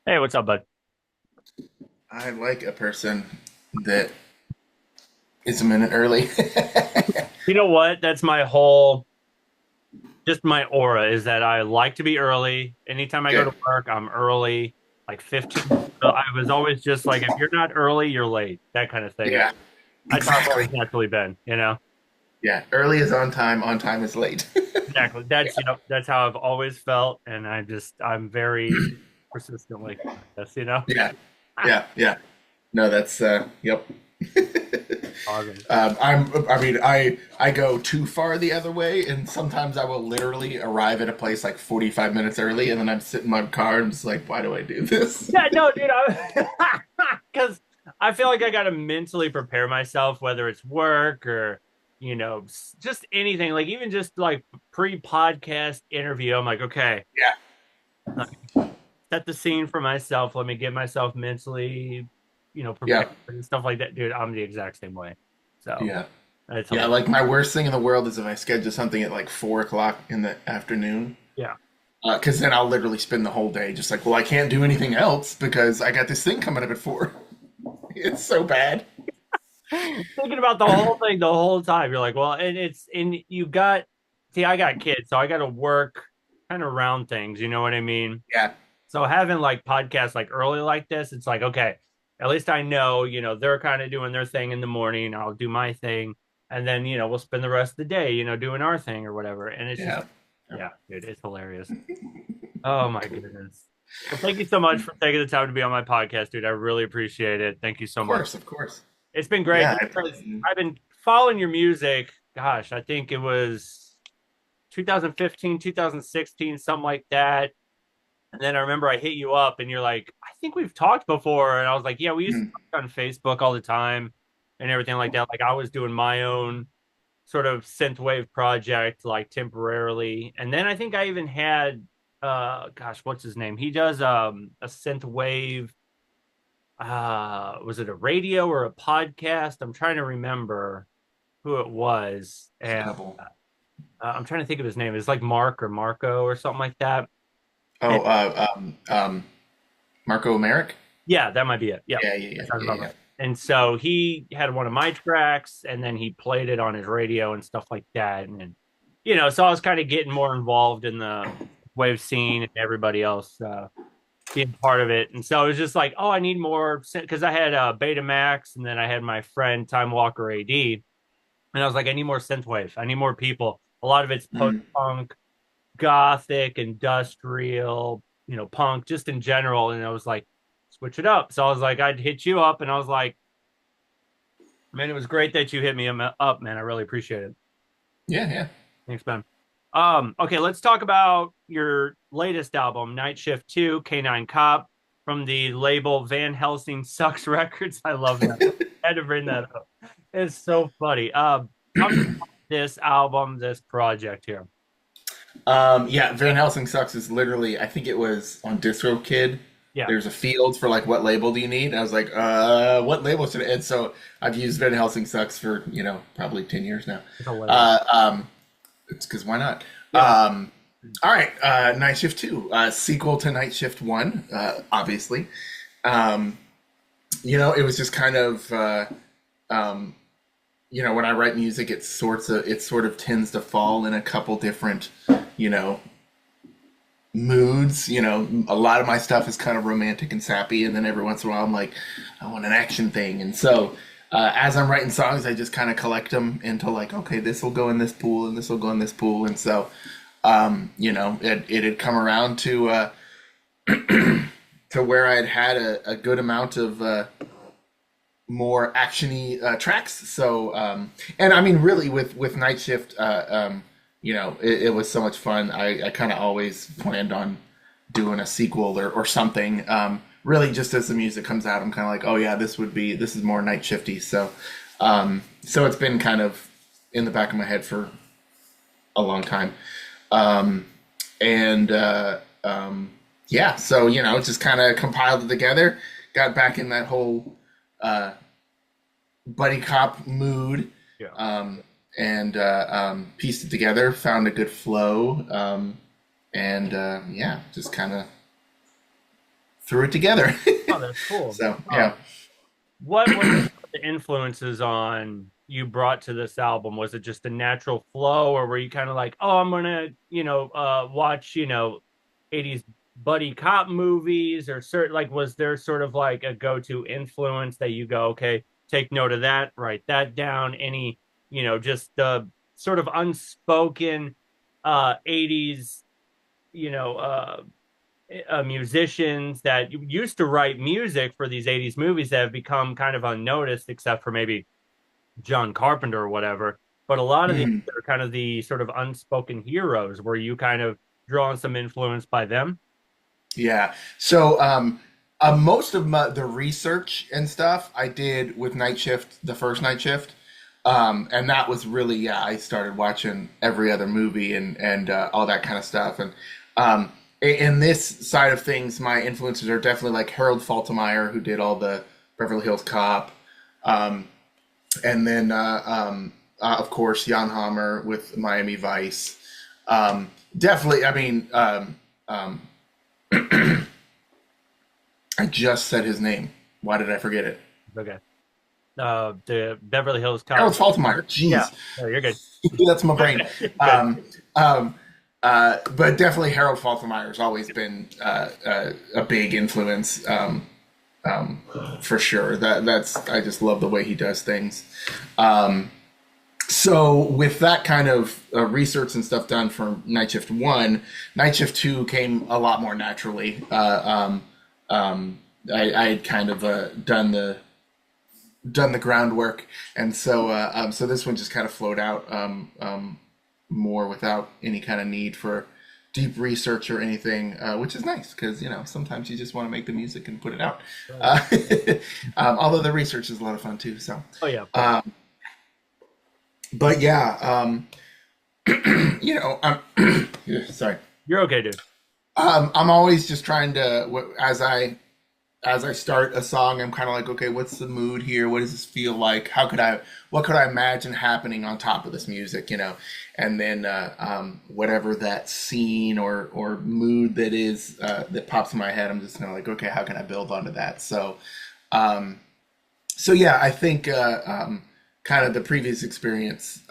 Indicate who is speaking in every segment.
Speaker 1: Hey, what's up, bud?
Speaker 2: I like a person that is a minute early.
Speaker 1: You know what? Just my aura is that I like to be early. Anytime I go to
Speaker 2: Good.
Speaker 1: work, I'm early, like 15. So I was always just like, if you're not early, you're late, that kind of thing. And
Speaker 2: Yeah,
Speaker 1: that's how I've always
Speaker 2: exactly.
Speaker 1: naturally been.
Speaker 2: Yeah, early is on time is late.
Speaker 1: Exactly. That's how I've always felt. And I'm very persistent like this.
Speaker 2: Yeah, yeah. No, that's yep.
Speaker 1: Awesome.
Speaker 2: I mean, I go too far the other way, and sometimes I will literally arrive at a place like 45 minutes early, and then I'm sitting in my car and I'm just like, why do I do this?
Speaker 1: Yeah, no, dude, because I feel like I got to mentally prepare myself, whether it's work or, just anything, like even just like pre-podcast interview. I'm like, okay,
Speaker 2: Yeah,
Speaker 1: let me set the scene for myself. Let me get myself mentally,
Speaker 2: yeah,
Speaker 1: prepared and stuff like that. Dude, I'm the exact same way. So
Speaker 2: yeah.
Speaker 1: it's
Speaker 2: Yeah,
Speaker 1: hilarious.
Speaker 2: like my worst thing in the world is if I schedule something at like 4 o'clock in the afternoon.
Speaker 1: Yeah.
Speaker 2: Because then I'll literally spend the whole day just like, well, I can't do anything else because I got this thing coming up at 4. It's so bad.
Speaker 1: Thinking about the whole thing the whole time. You're like, well, and see, I got kids, so I got to work kind of around things. You know what I mean?
Speaker 2: Yeah,
Speaker 1: So having like podcasts like early like this, it's like, okay, at least I know, they're kind of doing their thing in the morning. I'll do my thing. And then, we'll spend the rest of the day, doing our thing or whatever. And it's just,
Speaker 2: yeah.
Speaker 1: yeah, dude, it's hilarious. Oh my goodness. Well, thank you so much for taking the time to be on my podcast, dude. I really appreciate it. Thank you so
Speaker 2: Of
Speaker 1: much.
Speaker 2: course, of course.
Speaker 1: It's been great
Speaker 2: Yeah,
Speaker 1: because I've been following your music. Gosh, I think it was 2015, 2016, something like that. And then I remember I hit you up and you're like, I think we've talked before. And I was like, yeah, we used to
Speaker 2: mhm,
Speaker 1: talk on Facebook all the time and everything like that. Like I was doing my own sort of synthwave project, like temporarily. And then I think I even had gosh, what's his name? He does a synthwave was it a radio or a podcast? I'm trying to remember who it was.
Speaker 2: there's a
Speaker 1: And
Speaker 2: couple.
Speaker 1: I'm trying to think of his name. It's like Mark or Marco or something like that. And
Speaker 2: Oh, Marco Merrick.
Speaker 1: yeah, that might be it. Yeah,
Speaker 2: Yeah, yeah,
Speaker 1: that
Speaker 2: yeah,
Speaker 1: sounds
Speaker 2: yeah,
Speaker 1: about
Speaker 2: yeah.
Speaker 1: right. And so he had one of my tracks, and then he played it on his radio and stuff like that. So I was kind of getting more involved in the wave scene and everybody else being part of it. And so it was just like, oh, I need more because I had Betamax, and then I had my friend Time Walker AD, and I was like, I need more synthwave. I need more people. A lot of it's post
Speaker 2: Mhm.
Speaker 1: punk, gothic, industrial, punk, just in general. And I was like, switch it up. So I was like, I'd hit you up, and I was like, man, it was great that you hit me up, man. I really appreciate it.
Speaker 2: Yeah, yeah.
Speaker 1: Thanks, man. Okay, let's talk about your latest album, Night Shift 2, K9 Cop, from the label Van Helsing Sucks Records. I love that. I had to bring that up. It's so funny. Talk about this album, this project here.
Speaker 2: Yeah, Van Helsing Sucks is literally, I think it was on DistroKid.
Speaker 1: Yeah,
Speaker 2: There's a field for like, what label do you need? I was like, what label should I? And so I've used Van Helsing Sucks for, probably 10 years now.
Speaker 1: it's hilarious.
Speaker 2: Uh, um, it's because why not?
Speaker 1: Yeah.
Speaker 2: All right, Night Shift 2, sequel to Night Shift 1, obviously. Um, it was just kind of, um, when I write music, it sort of tends to fall in a couple different, you know, moods. A lot of my stuff is kind of romantic and sappy, and then every once in a while, I'm like, I want an action thing. And so, as I'm writing songs, I just kind of collect them into like, okay, this will go in this pool, and this will go in this pool. And so, it had come around to where I'd had a good amount of more actiony tracks. So, and I mean, really, with Night Shift, it was so much fun. I kind of always planned on doing a sequel or something. Really, just as the music comes out, I'm kind of like, oh yeah, this is more Night Shifty. So it's been kind of in the back of my head for a long time. And yeah, so just kind of compiled it together, got back in that whole uh, buddy cop mood,
Speaker 1: Yeah.
Speaker 2: and pieced it together, found a good flow, and yeah, just kind of threw it together.
Speaker 1: Oh, that's cool.
Speaker 2: So
Speaker 1: Uh,
Speaker 2: yeah.
Speaker 1: what were the influences on you brought to this album? Was it just a natural flow, or were you kind of like, oh, I'm gonna, watch, 80s buddy cop movies, or certain like, was there sort of like a go-to influence that you go, okay, take note of that, write that down? Any, just the sort of unspoken 80s, you know, musicians that used to write music for these 80s movies that have become kind of unnoticed, except for maybe John Carpenter or whatever. But a lot of these
Speaker 2: Mhm.
Speaker 1: are kind of the sort of unspoken heroes. Were you kind of drawn some influence by them?
Speaker 2: Yeah. So most of the research and stuff I did with Night Shift, the first Night Shift. And that was really, yeah, I started watching every other movie and all that kind of stuff. And in this side of things, my influences are definitely like Harold Faltermeyer, who did all the Beverly Hills Cop. Um, and then, of course, Jan Hammer with Miami Vice. Definitely, I mean, um, I just said his name. Why did I forget it?
Speaker 1: Okay. The Beverly Hills Cop.
Speaker 2: Harold Faltermeyer.
Speaker 1: Yeah.
Speaker 2: Jeez.
Speaker 1: No, you're good.
Speaker 2: That's my brain.
Speaker 1: Good.
Speaker 2: Um, um, but definitely Harold Faltermeyer has always been a big influence, for sure. That's I just love the way he does things. Um, so with that kind of research and stuff done for Night Shift One, Night Shift Two came a lot more naturally. I had kind of done the groundwork, and so this one just kind of flowed out more without any kind of need for deep research or anything, which is nice because sometimes you just want to make the music and put it out.
Speaker 1: Right.
Speaker 2: Uh, although the research is a lot of fun too. So,
Speaker 1: Oh yeah, of course.
Speaker 2: but yeah, sorry.
Speaker 1: You're okay, dude.
Speaker 2: I'm always just trying to as I start a song, I'm kind of like, okay, what's the mood here? What does this feel like? What could I imagine happening on top of this music? And then whatever that scene or mood that is that pops in my head, I'm just kind of like, okay, how can I build onto that? Um, so yeah, I think kind of the previous experience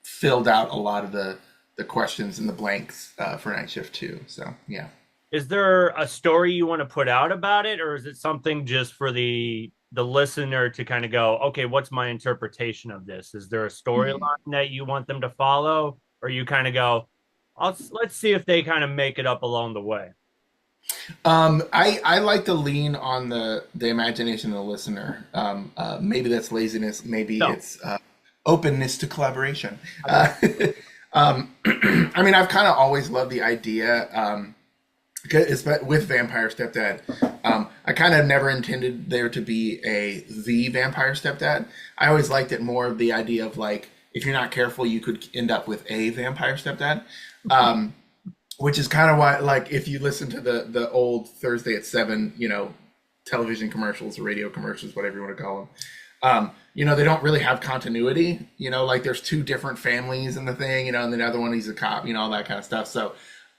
Speaker 2: filled out a lot of the questions and the blanks for Night Shift 2. So yeah.
Speaker 1: Is there a story you want to put out about it, or is it something just for the listener to kind of go, okay, what's my interpretation of this? Is there a storyline
Speaker 2: Mhm.
Speaker 1: that you want them to follow, or you kind of go, let's see if they kind of make it up along the way?
Speaker 2: I like to lean on the imagination of the listener. Maybe that's laziness. Maybe
Speaker 1: No,
Speaker 2: it's openness to collaboration.
Speaker 1: I got
Speaker 2: I mean, I've kind of always loved the idea. With Vampire Stepdad, I kind of never intended there to be the Vampire Stepdad. I always liked it more of the idea of like if you're not careful, you could end up with a Vampire Stepdad. Um, which is kind of why, like, if you listen to the old Thursday at 7, television commercials, radio commercials, whatever you want to call them, they don't really have continuity. Like there's two different families in the thing, and the other one he's a cop, all that kind of stuff.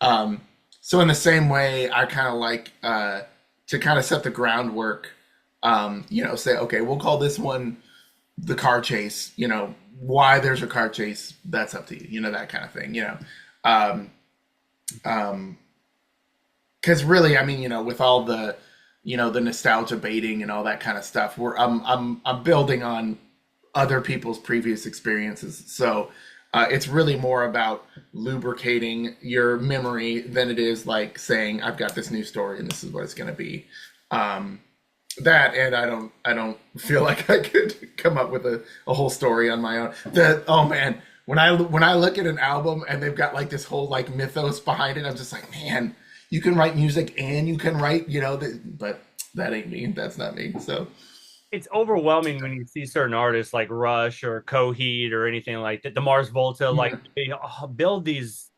Speaker 2: Um, so in the same way, I kind of like to kind of set the groundwork. Say, okay, we'll call this one the car chase. Why there's a car chase, that's up to you. That kind of thing. Um, um, because really, I mean, with all the nostalgia baiting and all that kind of stuff, I'm building on other people's previous experiences. So it's really more about lubricating your memory than it is like saying I've got this new story and this is what it's going to be. Um, that and I don't feel like I could come up with a whole story on my own. Oh man, when I look at an album and they've got like this whole like mythos behind it, I'm just like, man, you can write music and you can write, but that ain't me. That's not me. So
Speaker 1: it's overwhelming when you see certain artists like Rush or Coheed or anything like that, the Mars Volta, like
Speaker 2: yeah,
Speaker 1: they build these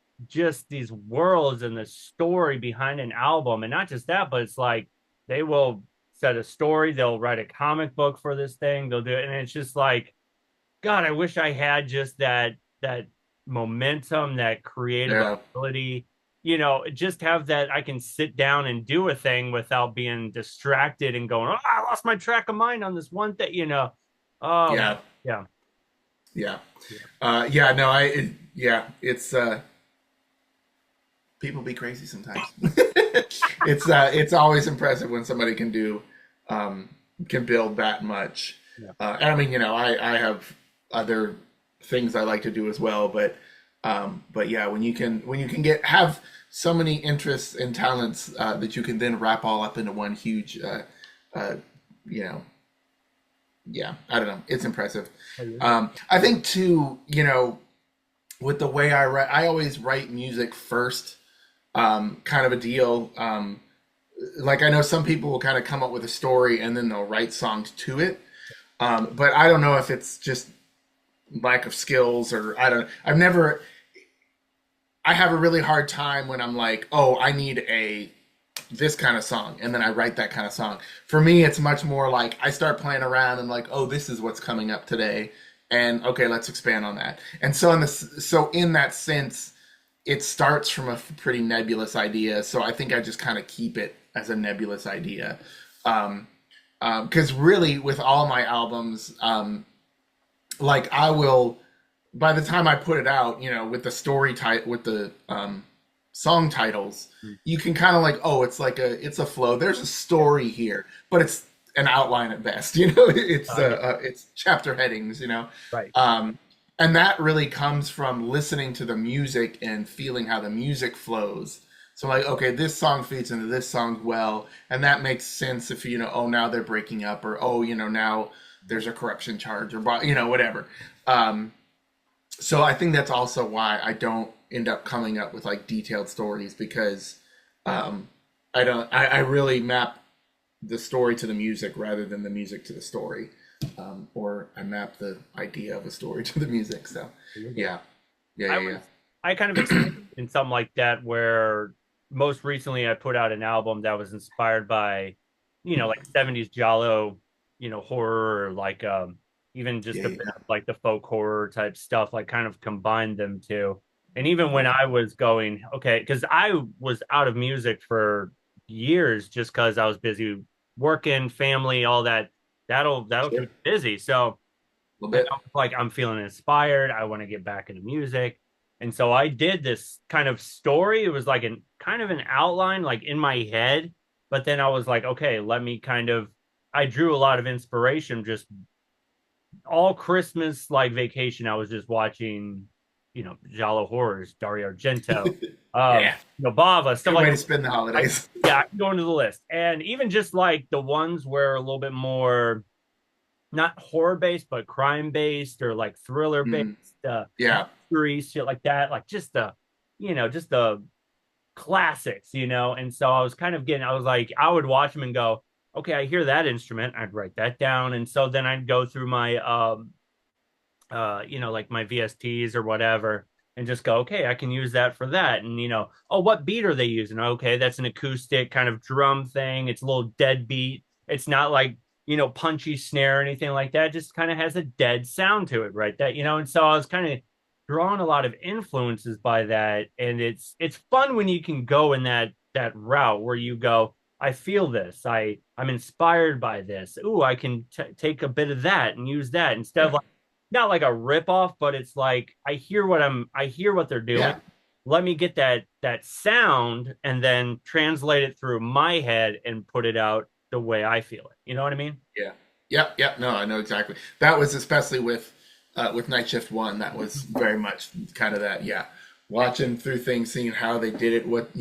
Speaker 1: worlds and the story behind an album. And not just that, but it's like they will set a story, they'll write a comic book for this thing, they'll do it. And it's just like, God, I wish I had just that momentum, that creative
Speaker 2: yeah,
Speaker 1: ability. just have that I can sit down and do a thing without being distracted and going, oh, I lost my track of mind on this one thing. Um,
Speaker 2: Yeah,
Speaker 1: yeah,
Speaker 2: yeah,
Speaker 1: yeah,
Speaker 2: yeah. No, yeah. It's people be crazy sometimes. It's always impressive when somebody can do um, can build that much.
Speaker 1: yeah.
Speaker 2: And I mean, I have other things I like to do as well, but yeah, when you can have so many interests and talents that you can then wrap all up into one huge, uh, you know, yeah, I don't know, it's impressive. I think too, with the way I write, I always write music first, kind of a deal. Like I know some people will kind of come up with a story and then they'll write songs to it. But I don't know if it's just lack of skills or I don't. I've never. I have a really hard time when I'm like, oh, I need a this kind of song, and then I write that kind of song. For me, it's much more like I start playing around and like, oh, this is what's coming up today, and okay, let's expand on that. And so in that sense, it starts from a pretty nebulous idea. So I think I just kind of keep it as a nebulous idea. Um, because really, with all my albums, like I will by the time I put it out, with the with the song titles, you can kind of like, oh, it's a flow. There's a story here, but it's an outline at best.
Speaker 1: Yeah.
Speaker 2: It's chapter headings.
Speaker 1: Right.
Speaker 2: Um, and that really comes from listening to the music and feeling how the music flows. So like, okay, this song feeds into this song well, and that makes sense if oh now they're breaking up, or oh now there's a corruption charge, or whatever. Um, so I think that's also why I don't end up coming up with like detailed stories because um, I don't. I really map the story to the music rather than the music to the story, or I map the idea of a story to the music. So yeah, yeah,
Speaker 1: I
Speaker 2: yeah,
Speaker 1: was
Speaker 2: yeah.
Speaker 1: I kind of experienced in something like that where most recently I put out an album that was inspired by, like 70s Giallo, horror, or like even just
Speaker 2: Yeah,
Speaker 1: a bit
Speaker 2: yeah.
Speaker 1: of like the folk horror type stuff, like kind of combined them two. And even when
Speaker 2: Right.
Speaker 1: I was going, okay, because I was out of music for years just because I was busy working, family, all that. That'll
Speaker 2: Sure.
Speaker 1: keep you busy. So
Speaker 2: A little
Speaker 1: and
Speaker 2: bit.
Speaker 1: I was like, I'm feeling inspired. I want to get back into music. And so I did this kind of story. It was like an kind of an outline, like in my head. But then I was like, okay, let me I drew a lot of inspiration just all Christmas, like vacation. I was just watching, Giallo horrors, Dario Argento,
Speaker 2: Yeah.
Speaker 1: Bava, stuff
Speaker 2: Good
Speaker 1: like
Speaker 2: way
Speaker 1: that.
Speaker 2: to spend the
Speaker 1: I,
Speaker 2: holidays.
Speaker 1: yeah, I can go into the list. And even just like the ones where a little bit more not horror based, but crime based or like thriller based,
Speaker 2: Mm, yeah.
Speaker 1: mystery shit like that. Like just the classics. And so I was kind of I was like, I would watch them and go, okay, I hear that instrument. I'd write that down. And so then I'd go through my, like my VSTs or whatever and just go, okay, I can use that for that. And, oh, what beat are they using? Okay, that's an acoustic kind of drum thing. It's a little dead beat. It's not like, punchy snare or anything like that. It just kind of has a dead sound to it, right? And so I was kind of drawn a lot of influences by that. And it's fun when you can go in that route where you go, I feel this. I'm inspired by this. Ooh, I can take a bit of that and use that instead of
Speaker 2: Yeah.
Speaker 1: like not like a rip off, but it's like I hear what they're doing.
Speaker 2: Yeah.
Speaker 1: Let me get that sound and then translate it through my head and put it out the way I feel it. You know what I mean?
Speaker 2: Yeah. Yep. Yep. No, I know exactly. That was especially with Night Shift One. That was very much kind of that. Yeah. Watching through things, seeing how they did it, what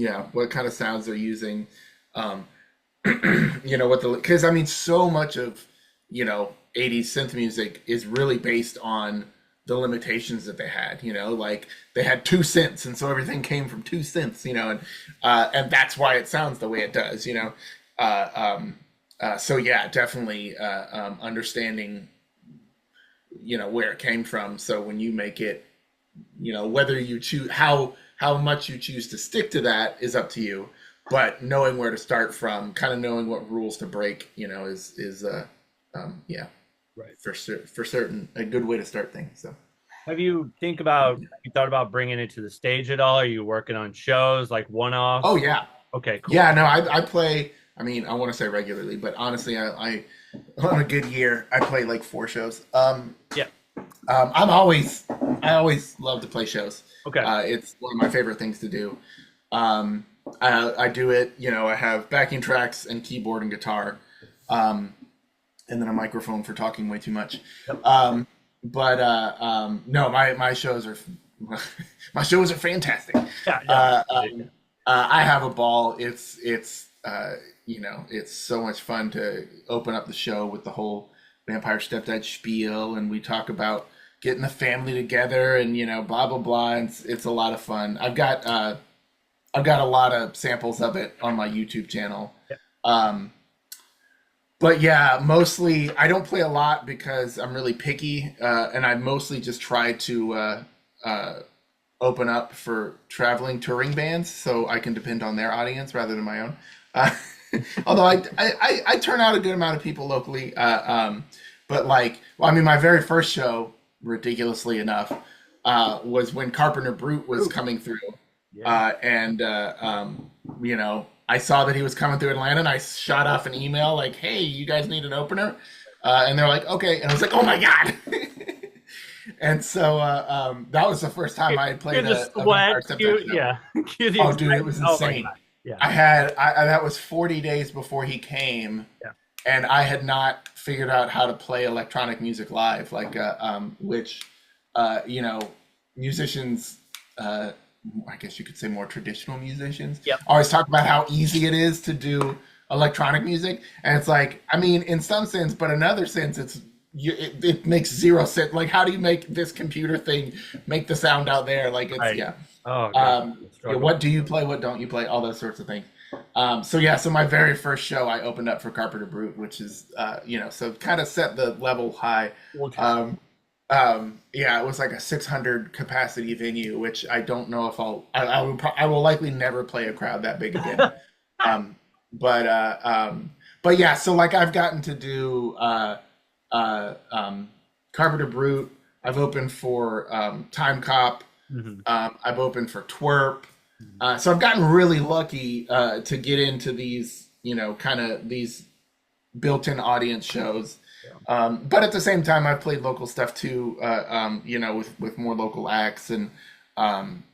Speaker 2: kind of sounds they're using, um, what the because I mean, so much of 80s synth music is really based on the limitations that they had. Like they had two synths, and so everything came from two synths. And that's why it sounds the way it does. Uh, um, so yeah, definitely understanding where it came from. So when you make it, whether you choose how much you choose to stick to that is up to you. But knowing where to start from, kind of knowing what rules to break, is yeah,
Speaker 1: Right.
Speaker 2: for certain a good way to start things. So
Speaker 1: Have you thought about bringing it to the stage at all? Are you working on shows like
Speaker 2: Oh
Speaker 1: one-offs?
Speaker 2: yeah,
Speaker 1: Okay, cool.
Speaker 2: yeah. No, I play. I mean, I want to say regularly, but honestly, I on a good year, I play like 4 shows.
Speaker 1: Yeah.
Speaker 2: I always love to play shows.
Speaker 1: Okay.
Speaker 2: It's one of my favorite things to do. Um, I do it. You know, I have backing tracks and keyboard and guitar, um, and then a microphone for talking way too much.
Speaker 1: Yep.
Speaker 2: No, my shows are my shows are fantastic.
Speaker 1: Yeah, no.
Speaker 2: Uh, um, I have a ball. You know, it's so much fun to open up the show with the whole Vampire Stepdad spiel, and we talk about getting the family together, and you know, blah blah blah. And it's a lot of fun. I've got a lot of samples of it on my YouTube channel.
Speaker 1: Yeah.
Speaker 2: Um, but yeah, mostly I don't play a lot because I'm really picky, and I mostly just try to uh, open up for traveling touring bands so I can depend on their audience rather than my own. Uh, although I turn out a good amount of people locally, but like, well, I mean, my very first show, ridiculously enough, was when Carpenter Brute was
Speaker 1: Ooh,
Speaker 2: coming through,
Speaker 1: yeah.
Speaker 2: you know, I saw that he was coming through Atlanta, and I shot off an email like, "Hey, you guys need an opener?" And they're like, "Okay," and I was like, "Oh my god!" And so that was the first time I had
Speaker 1: Cue
Speaker 2: played
Speaker 1: the
Speaker 2: a
Speaker 1: sweat.
Speaker 2: Vampire Stepdad show.
Speaker 1: Yeah. Cue the
Speaker 2: Oh, dude, it
Speaker 1: excitement.
Speaker 2: was
Speaker 1: Oh my
Speaker 2: insane.
Speaker 1: God. Yeah.
Speaker 2: That was 40 days before he came,
Speaker 1: Yeah.
Speaker 2: and I had not figured out how to play electronic music live, which, you know, musicians, I guess you could say more traditional musicians,
Speaker 1: Yep.
Speaker 2: always talk about how easy it is to do electronic music, and it's like, I mean, in some sense, but another sense, it makes zero sense. Like, how do you make this computer thing make the sound out there? Like, it's
Speaker 1: Right.
Speaker 2: yeah.
Speaker 1: Oh God.
Speaker 2: Yeah,
Speaker 1: Struggle.
Speaker 2: what do you play? What don't you play? All those sorts of things. So yeah, so my very first show, I opened up for Carpenter Brute, which is, you know, so kind of set the level high.
Speaker 1: Well,
Speaker 2: Um, yeah, it was like a 600 capacity venue, which I don't know if I will likely never play a crowd that big again. Um, but, uh, um, but yeah, so like I've gotten to do, uh, um, Carpenter Brute. I've opened for, Time Cop.
Speaker 1: mhm.
Speaker 2: I've opened for Twerp. So I've gotten really lucky to get into these, you know, kind of these built-in audience shows.
Speaker 1: Yeah.
Speaker 2: But at the same time, I've played local stuff too, you know, with more local acts, and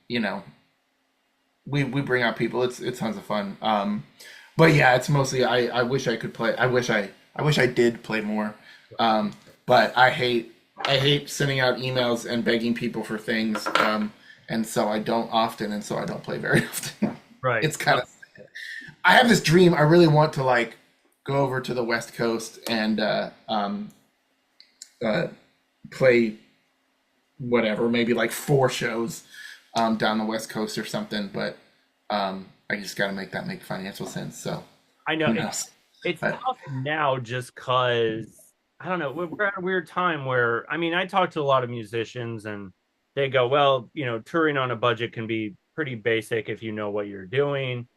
Speaker 2: you know, we bring out people. It's tons of fun. But yeah, it's mostly I wish I could play. I wish I did play more. But I hate sending out emails and begging people for things. And so I don't often, and so I don't play very often.
Speaker 1: Right.
Speaker 2: It's kind of, I have this dream. I really want to like go over to the West Coast and uh, play whatever, maybe like 4 shows down the West Coast or something. But I just got to make that make financial sense. So
Speaker 1: I know
Speaker 2: who
Speaker 1: it's
Speaker 2: knows?
Speaker 1: it's
Speaker 2: But
Speaker 1: tough now just because I don't know. We're at a weird time where I mean, I talk to a lot of musicians and they go, well, you know, touring on a budget can be pretty basic if you know what you're doing.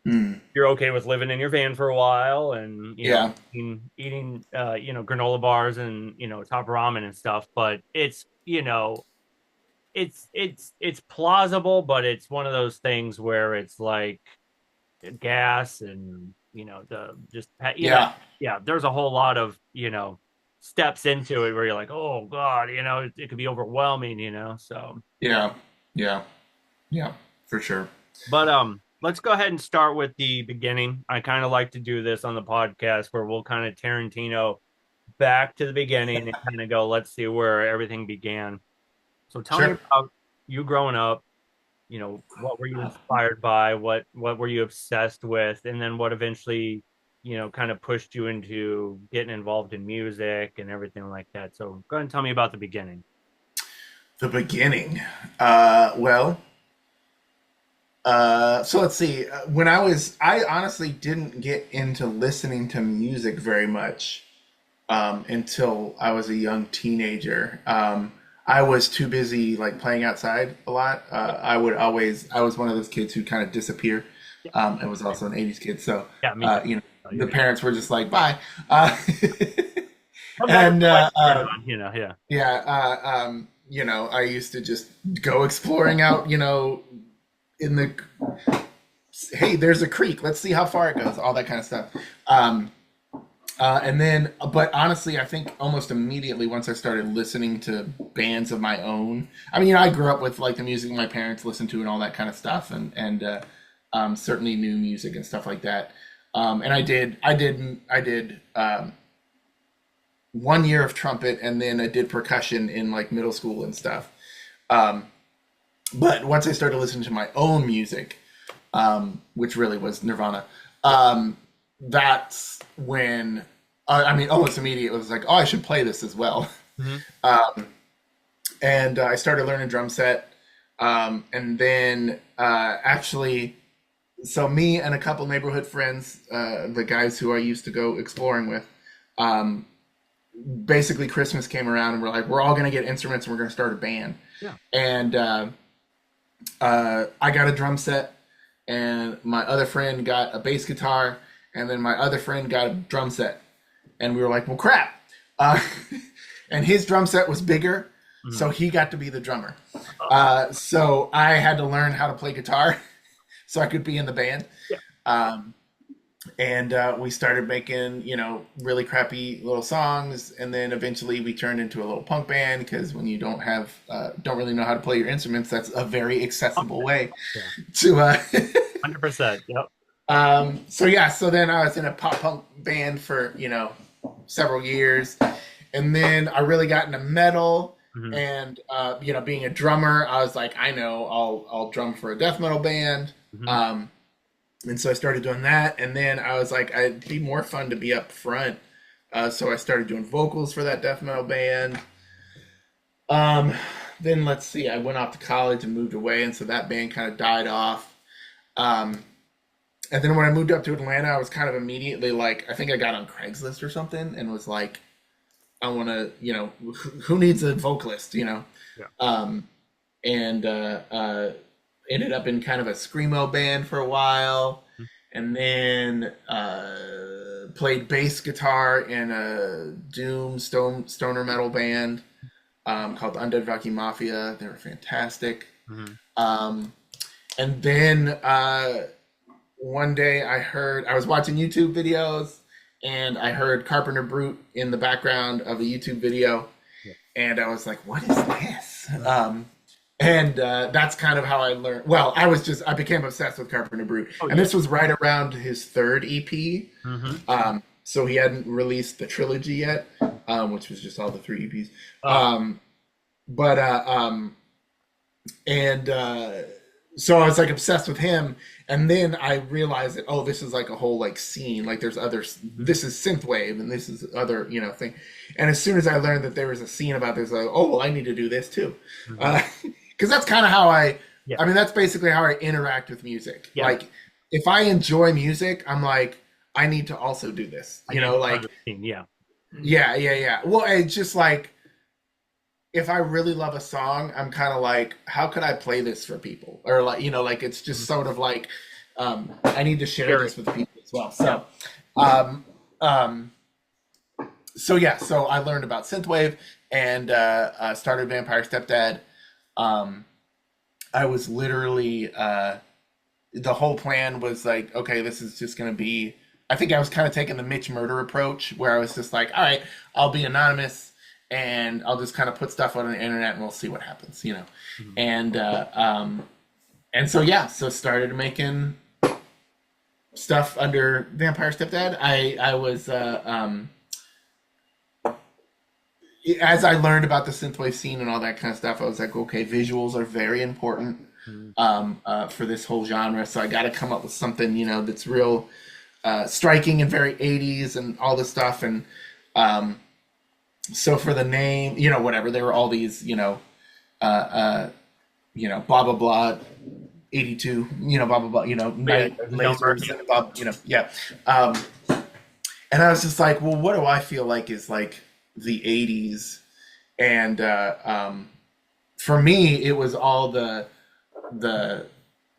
Speaker 2: mm,
Speaker 1: You're okay with living in your van for a while and, you know,
Speaker 2: yeah,
Speaker 1: eating you know, granola bars and, you know, top ramen and stuff. But it's, you know, it's plausible, but it's one of those things where it's like gas and you know the just you know
Speaker 2: yeah,
Speaker 1: yeah there's a whole lot of you know steps into it where you're like oh god you know it could be overwhelming you know so
Speaker 2: yeah, yeah, yeah, for sure.
Speaker 1: but let's go ahead and start with the beginning. I kind of like to do this on the podcast where we'll kind of Tarantino back to the beginning and kind of go let's see where everything began. So tell me
Speaker 2: Sure.
Speaker 1: about you growing up. You know, what were you inspired by? What were you obsessed with? And then what eventually, you know, kind of pushed you into getting involved in music and everything like that. So go ahead and tell me about the beginning.
Speaker 2: The beginning. Well, so let's see. When I honestly didn't get into listening to music very much until I was a young teenager. I was too busy like playing outside a lot. I was one of those kids who kind of disappear.
Speaker 1: Yeah,
Speaker 2: I was also an 80s kid, so
Speaker 1: yeah, me too.
Speaker 2: you know,
Speaker 1: Oh,
Speaker 2: the
Speaker 1: you're
Speaker 2: parents were just like, bye. Uh,
Speaker 1: come back
Speaker 2: and
Speaker 1: when the lights turn on, you know, yeah.
Speaker 2: yeah, I used to just go exploring out, in the, hey, there's a creek, let's see how far it goes, all that kind of stuff. Um, and then, but honestly, I think almost immediately once I started listening to bands of my own, I mean, I grew up with like the music my parents listened to and all that kind of stuff, and certainly new music and stuff like that. And I did 1 year of trumpet, and then I did percussion in like middle school and stuff. Um, but once I started listening to my own music, which really was Nirvana, um, that's when I mean, almost immediately it was like, oh, I should play this as well.
Speaker 1: Mhm.
Speaker 2: Um, and I started learning drum set, and then actually, so me and a couple neighborhood friends, the guys who I used to go exploring with, um, basically Christmas came around and we're like, we're all gonna get instruments and we're gonna start a band.
Speaker 1: Yeah.
Speaker 2: And I got a drum set, and my other friend got a bass guitar, and then my other friend got a drum set, and we were like, well, crap. Uh, and his drum set was bigger,
Speaker 1: Mhm.
Speaker 2: so he got to be the drummer.
Speaker 1: Oh,
Speaker 2: So I had to learn how to play guitar so I could be in the band.
Speaker 1: yeah.
Speaker 2: Um, and we started making, really crappy little songs, and then eventually we turned into a little punk band because when you don't really know how to play your instruments, that's a very accessible way
Speaker 1: Yeah.
Speaker 2: to.
Speaker 1: 100%. Yep.
Speaker 2: So yeah, so then I was in a pop punk band for several years, and then I really got into metal.
Speaker 1: Mhm.
Speaker 2: And being a drummer, I was like, I know, I'll drum for a death metal band.
Speaker 1: Mhm.
Speaker 2: And so I started doing that, and then I was like, it'd be more fun to be up front. So I started doing vocals for that death metal band. Um, then let's see, I went off to college and moved away, and so that band kind of died off. Um, and then when I moved up to Atlanta, I was kind of immediately like, I think I got on Craigslist or something, and was like, I want to, who needs a vocalist,
Speaker 1: Yeah.
Speaker 2: Um, and ended up in kind of a screamo band for a while, and then played bass guitar in a doom stoner metal band called Undead Rocky Mafia. They were fantastic.
Speaker 1: Mhm.
Speaker 2: Um, and then one day I was watching YouTube videos, and I heard Carpenter Brute in the background of a YouTube video,
Speaker 1: Yeah.
Speaker 2: and I was like, what is this? And that's kind of how I learned. Well, I became obsessed with Carpenter Brute.
Speaker 1: Oh,
Speaker 2: And
Speaker 1: yeah.
Speaker 2: this was right around his third EP.
Speaker 1: Mhm.
Speaker 2: So he hadn't released the trilogy yet, which was just all the three EPs.
Speaker 1: Oh,
Speaker 2: But and so I was like obsessed with him, and then I realized that, oh, this is like a whole like scene. Like there's others. This is synthwave, and this is other thing. And as soon as I learned that there was a scene about this, like, oh well, I need to do this too,
Speaker 1: Mhm.
Speaker 2: because that's kind of how
Speaker 1: Yeah.
Speaker 2: I mean, that's basically how I interact with music.
Speaker 1: Yeah.
Speaker 2: Like if I enjoy music, I'm like, I need to also do this.
Speaker 1: I need to
Speaker 2: Like
Speaker 1: start a routine, yeah.
Speaker 2: yeah. Well, it's just like if I really love a song, I'm kind of like, how could I play this for people? Or like, like it's just sort of like, I need to share
Speaker 1: Sure.
Speaker 2: this with people as well.
Speaker 1: Yeah.
Speaker 2: So, um, um, so yeah, so I learned about synthwave and started Vampire Stepdad. Um, I was literally the whole plan was like, okay, this is just gonna be. I think I was kind of taking the Mitch Murder approach, where I was just like, all right, I'll be anonymous and I'll just kind of put stuff on the internet and we'll see what happens.
Speaker 1: Mhm.
Speaker 2: And so yeah, so started making stuff under Vampire Stepdad. I was as I learned about the synthwave scene and all that kind of stuff, I was like, okay, visuals are very important
Speaker 1: Mhm.
Speaker 2: for this whole genre. So I got to come up with something, that's real striking and very 80s and all this stuff. And um, so for the name, whatever, there were all these, blah blah blah, 82, blah blah blah, night
Speaker 1: there's no
Speaker 2: lasers
Speaker 1: mercy.
Speaker 2: and blah, yeah. Um, and I was just like, well, what do I feel like is like the 80s? And for me, it was all the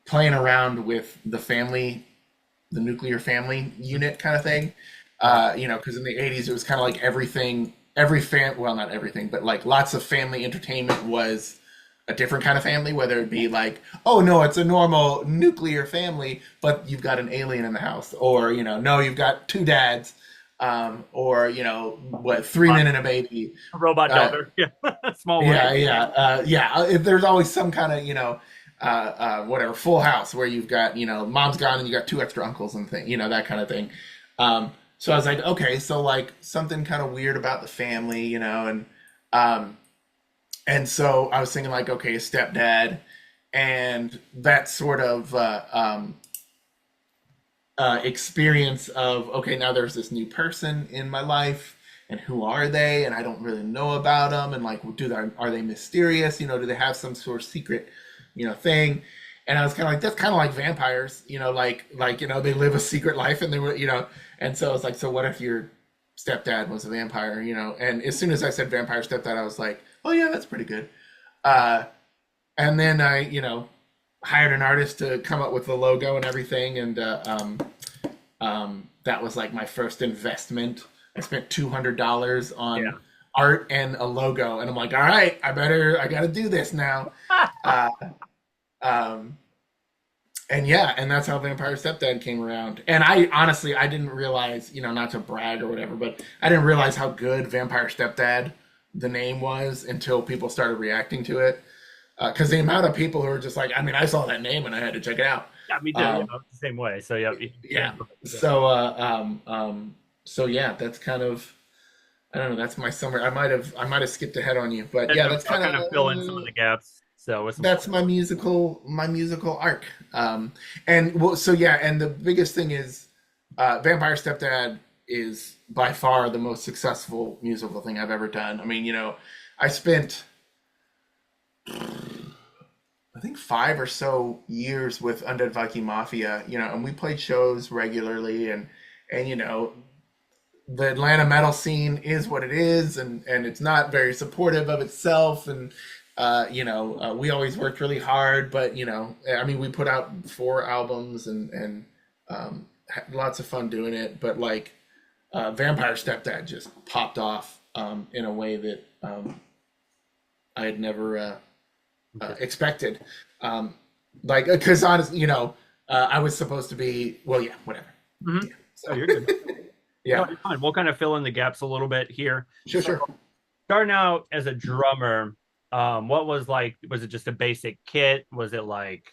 Speaker 2: playing around with the nuclear family unit kind of thing. Because in the 80s, it was kind of like everything well, not everything, but like lots of family entertainment was a different kind of family, whether it be like, oh no, it's a normal nuclear family, but you've got an alien in the house, or no, you've got two dads, or what, three men and a baby.
Speaker 1: A robot
Speaker 2: Uh,
Speaker 1: daughter. Yeah. Small world.
Speaker 2: yeah. If there's always some kind of whatever, Full House, where you've got mom's gone and you got two extra uncles and thing, that kind of thing. So I was like, okay, so like something kind of weird about the family, um, and so I was thinking like, okay, a stepdad, and that sort of experience of, okay, now there's this new person in my life, and who are they? And I don't really know about them, and like, are they mysterious? Do they have some sort of secret, thing? And I was kind of like, that's kind of like vampires, they live a secret life, and they were, and so I was like, so what if your stepdad was a vampire, And as soon as I said vampire stepdad, I was like, oh yeah, that's pretty good. Uh, and then I, hired an artist to come up with the logo and everything, and that was like my first investment. I spent $200
Speaker 1: Yeah.
Speaker 2: on art and a logo, and I'm like, all right, I got to do this now. Uh, um, and yeah, and that's how Vampire Stepdad came around. And I honestly, I didn't realize, not to brag or whatever, but I didn't realize how good Vampire Stepdad the name was until people started reacting to it. Because the amount of people who were just like, I mean, I saw that name and I had to check it out.
Speaker 1: Yeah, me too. The same way. So yeah.
Speaker 2: Yeah.
Speaker 1: Yeah.
Speaker 2: So yeah, that's kind of, I don't know. That's my summer. I might have skipped ahead on you, but yeah, that's
Speaker 1: I'll
Speaker 2: kind
Speaker 1: kind of fill in some of the gaps. So with some
Speaker 2: that's my musical arc. And well, so yeah, and the biggest thing is, Vampire Stepdad is by far the most successful musical thing I've ever done. I mean, I spent, I think, 5 or so years with Undead Viking Mafia, and we played shows regularly, and the Atlanta metal scene is what it is, and it's not very supportive of itself, and we always worked really hard, but I mean, we put out 4 albums, and had lots of fun doing it, but like, Vampire Stepdad just popped off, in a way that, I had never expected. Like, because honestly, I was supposed to be, well, yeah, whatever.
Speaker 1: Mhm.
Speaker 2: Yeah.
Speaker 1: Oh,
Speaker 2: So,
Speaker 1: you're good. No,
Speaker 2: yeah,
Speaker 1: you're fine. We'll kind of fill in the gaps a little bit here.
Speaker 2: sure,
Speaker 1: So
Speaker 2: sure.
Speaker 1: starting out as a drummer, what was like? Was it just a basic kit? Was it like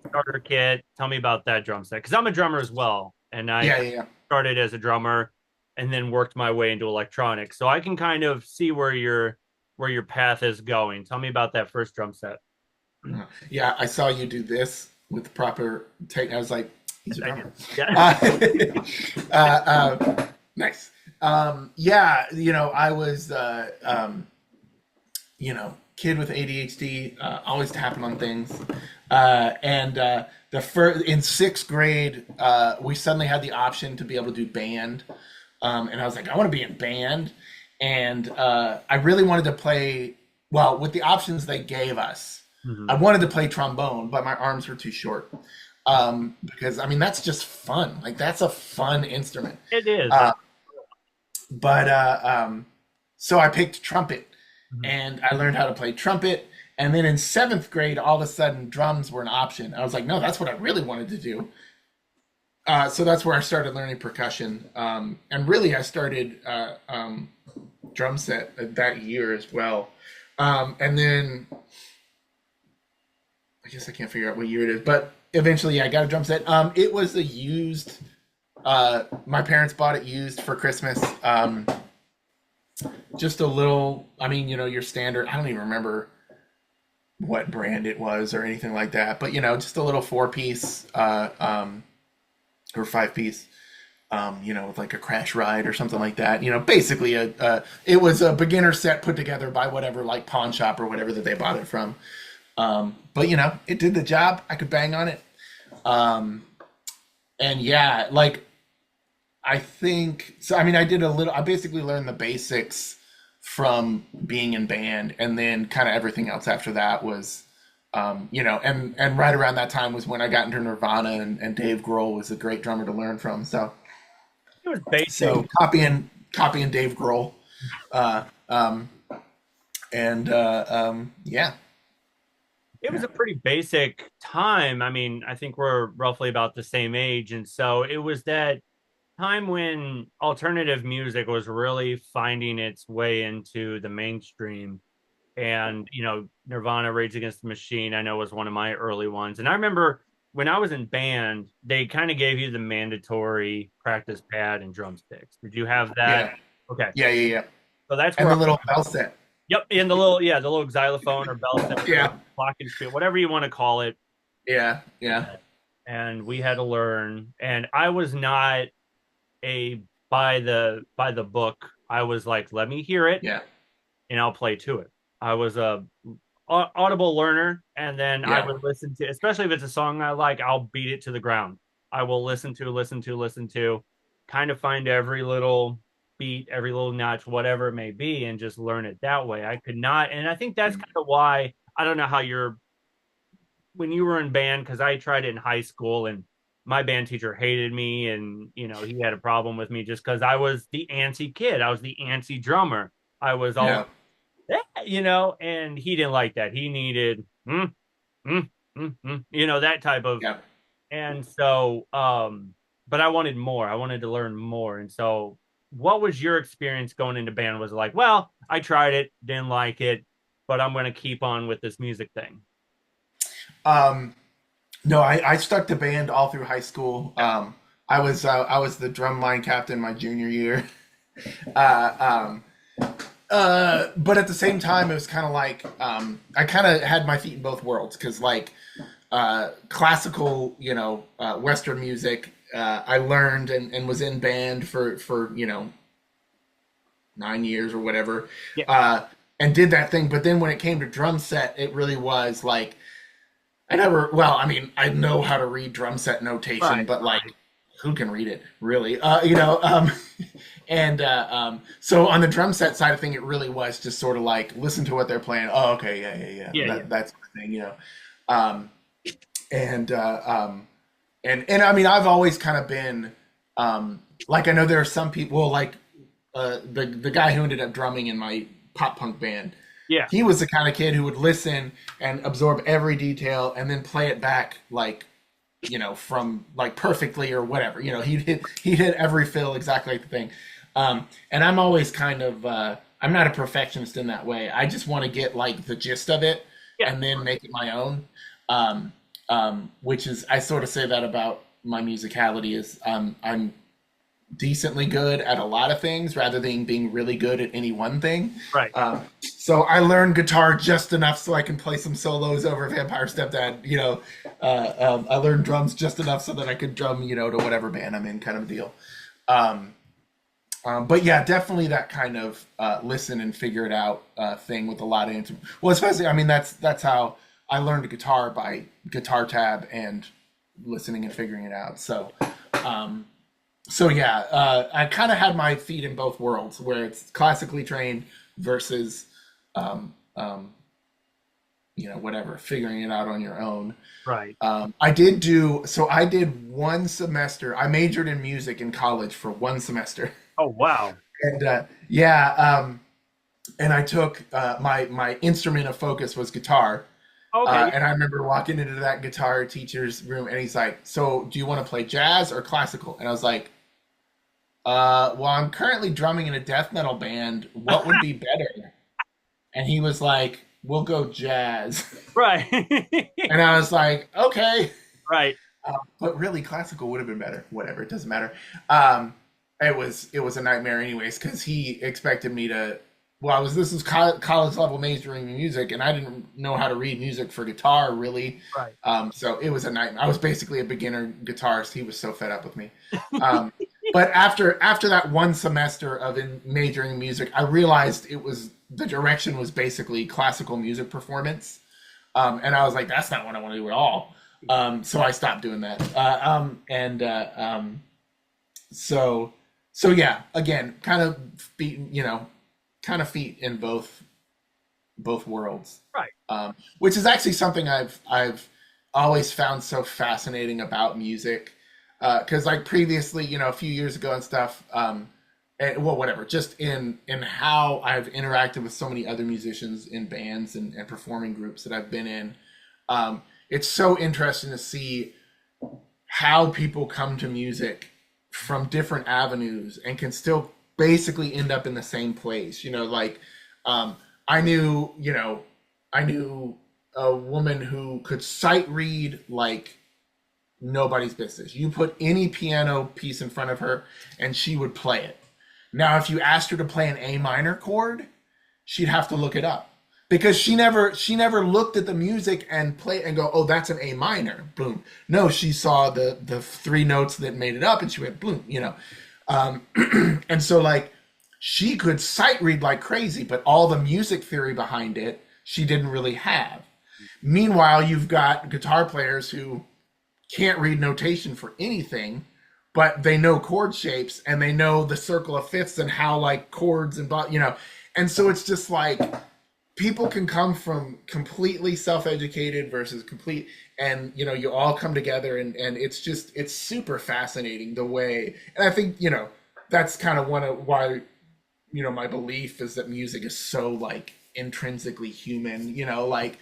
Speaker 1: starter kit? Tell me about that drum set because I'm a drummer as well, and I
Speaker 2: Yeah, yeah,
Speaker 1: started as a drummer and then worked my way into electronics. So I can kind of see where your path is going. Tell me about that first drum set.
Speaker 2: yeah. I saw you do this with the proper take. I was like, he's a drummer.
Speaker 1: Yeah.
Speaker 2: Uh, nice. Yeah, I was, kid with ADHD, always tapping on things. And the first in 6th grade, we suddenly had the option to be able to do band, and I was like, I want to be in band, and I really wanted to play. Well, with the options they gave us, I
Speaker 1: Mhm.
Speaker 2: wanted to play trombone, but my arms were too short. Because I mean that's just fun. Like that's a fun instrument.
Speaker 1: It is.
Speaker 2: Uh, but so I picked trumpet,
Speaker 1: Mhm.
Speaker 2: and I learned how to play trumpet. And then in 7th grade, all of a sudden, drums were an option. I was like, no, that's what I really wanted to do. So that's where I started learning percussion. And really, I started drum set that year as well. And then I guess I can't figure out what year it is, but eventually, yeah, I got a drum set. It was a used. My parents bought it used for Christmas. Just a little. I mean, your standard. I don't even remember what brand it was or anything like that, but just a little 4-piece, or 5-piece. With like a crash ride or something like that. Basically it was a beginner set put together by whatever, like pawn shop or whatever that they bought it from. But it did the job. I could bang on it. Um, and yeah, like I think so. I mean, I did a little. I basically learned the basics from being in band, and then kind of everything else after that was, and right around that time was when I got into Nirvana, and Dave Grohl was a great drummer to learn from. So
Speaker 1: It was basic.
Speaker 2: so copying Dave Grohl. Uh, um, and yeah,
Speaker 1: It was
Speaker 2: yeah,
Speaker 1: a pretty basic time. I mean, I think we're roughly about the same age. And so it was that time when alternative music was really finding its way into the mainstream. And, Nirvana, Rage Against the Machine, I know was one of my early ones. And I remember when I was in band, they kind of gave you the mandatory practice pad and drumsticks. Did you have that?
Speaker 2: yeah,
Speaker 1: Okay.
Speaker 2: yeah, yeah, yeah.
Speaker 1: So that's
Speaker 2: And
Speaker 1: where
Speaker 2: the little bell set.
Speaker 1: yep, and the little xylophone or bell set,
Speaker 2: Yeah,
Speaker 1: glockenspiel, whatever you want to call it.
Speaker 2: yeah, yeah,
Speaker 1: And we had to learn. And I was not a by the book. I was like, let me hear it
Speaker 2: yeah,
Speaker 1: and I'll play to it. I was a audible learner, and then I
Speaker 2: yeah.
Speaker 1: would listen to, especially if it's a song I like, I'll beat it to the ground. I will listen to, kind of find every little beat, every little notch, whatever it may be, and just learn it that way. I could not, and I think that's kind of why I don't know how you're when you were in band, because I tried it in high school and my band teacher hated me, and he had a problem with me just because I was the antsy kid. I was the antsy drummer. I was always
Speaker 2: Yeah.
Speaker 1: and he didn't like that. He needed that type of.
Speaker 2: Yeah.
Speaker 1: And so but I wanted more. I wanted to learn more. And so what was your experience going into band? Was it like, well, I tried it, didn't like it, but I'm going to keep on with this music thing?
Speaker 2: Um, no, I stuck to band all through high school.
Speaker 1: Yeah.
Speaker 2: I was the drum line captain my junior year. Uh, um, but at the same time, it was kind of like I kind of had my feet in both worlds because like classical, Western music, I learned and was in band for 9 years or whatever,
Speaker 1: Yeah.
Speaker 2: uh, and did that thing. But then when it came to drum set, it really was like I never. Well, I mean, I know how to read drum set notation,
Speaker 1: Right.
Speaker 2: but like, who can read it really? And so on the drum set side of thing, it really was just sort of like listen to what they're playing. Oh, okay, yeah, yeah, yeah,
Speaker 1: Yeah. Yeah.
Speaker 2: that sort of thing, Um, and and I mean, I've always kind of been like I know there are some people well, like the guy who ended up drumming in my pop punk band.
Speaker 1: Yeah.
Speaker 2: He was the kind of kid who would listen and absorb every detail and then play it back like from like perfectly or whatever. He'd hit every fill exactly like the thing. And I'm always kind of I'm not a perfectionist in that way. I just want to get like the gist of it
Speaker 1: Yeah.
Speaker 2: and then make it my own. Which is I sort of say that about my musicality is I'm decently good at a lot of things rather than being really good at any one thing.
Speaker 1: Right.
Speaker 2: So I learned guitar just enough so I can play some solos over Vampire Stepdad. I learned drums just enough so that I could drum, to whatever band I'm in, kind of deal. Um, but yeah, definitely that kind of listen and figure it out thing with a lot of well, especially I mean that's how I learned guitar by Guitar Tab and listening and figuring it out. Um, so yeah, I kind of had my feet in both worlds, where it's classically trained versus, um, um, whatever, figuring it out on your own.
Speaker 1: Right.
Speaker 2: I did one semester. I majored in music in college for one semester,
Speaker 1: Oh, wow.
Speaker 2: and yeah, and I took my instrument of focus was guitar.
Speaker 1: Okay.
Speaker 2: And I remember walking into that guitar teacher's room, and he's like, "So, do you want to play jazz or classical?" And I was like, well, I'm currently drumming in a death metal band. What would be better?" And he was like, "We'll go jazz."
Speaker 1: Right.
Speaker 2: And I was like, "Okay."
Speaker 1: Right.
Speaker 2: But really, classical would have been better. Whatever, it doesn't matter. Um, it was a nightmare, anyways, because he expected me to. Well, this was college level majoring in music, and I didn't know how to read music for guitar really.
Speaker 1: Right.
Speaker 2: So it was a nightmare. I was basically a beginner guitarist. He was so fed up with me. Um, but after that one semester of majoring in music, I realized the direction was basically classical music performance, and I was like, that's not what I want to do at all. So I stopped doing that. So yeah, again, kind of feet in both worlds,
Speaker 1: Right.
Speaker 2: which is actually something I've always found so fascinating about music. Because like previously, a few years ago and stuff, and, well, whatever, just in how I've interacted with so many other musicians in bands and performing groups that I've been in. It's so interesting to see how people come to music from different avenues and can still basically end up in the same place. Like, um, I knew, I knew a woman who could sight read like nobody's business. You put any piano piece in front of her and she would play it. Now, if you asked her to play an A minor chord, she'd have to look it up because she never looked at the music and play and go, oh, that's an A minor. Boom. No, she saw the three notes that made it up and she went boom. Um, and so like she could sight read like crazy, but all the music theory behind it, she didn't really have. Meanwhile, you've got guitar players who can't read notation for anything, but they know chord shapes and they know the circle of fifths and how like chords and. And so it's just like people can come from completely self-educated versus complete, and you all come together, and it's super fascinating the way. And I think that's kind of one of why my belief is that music is so like intrinsically human. Like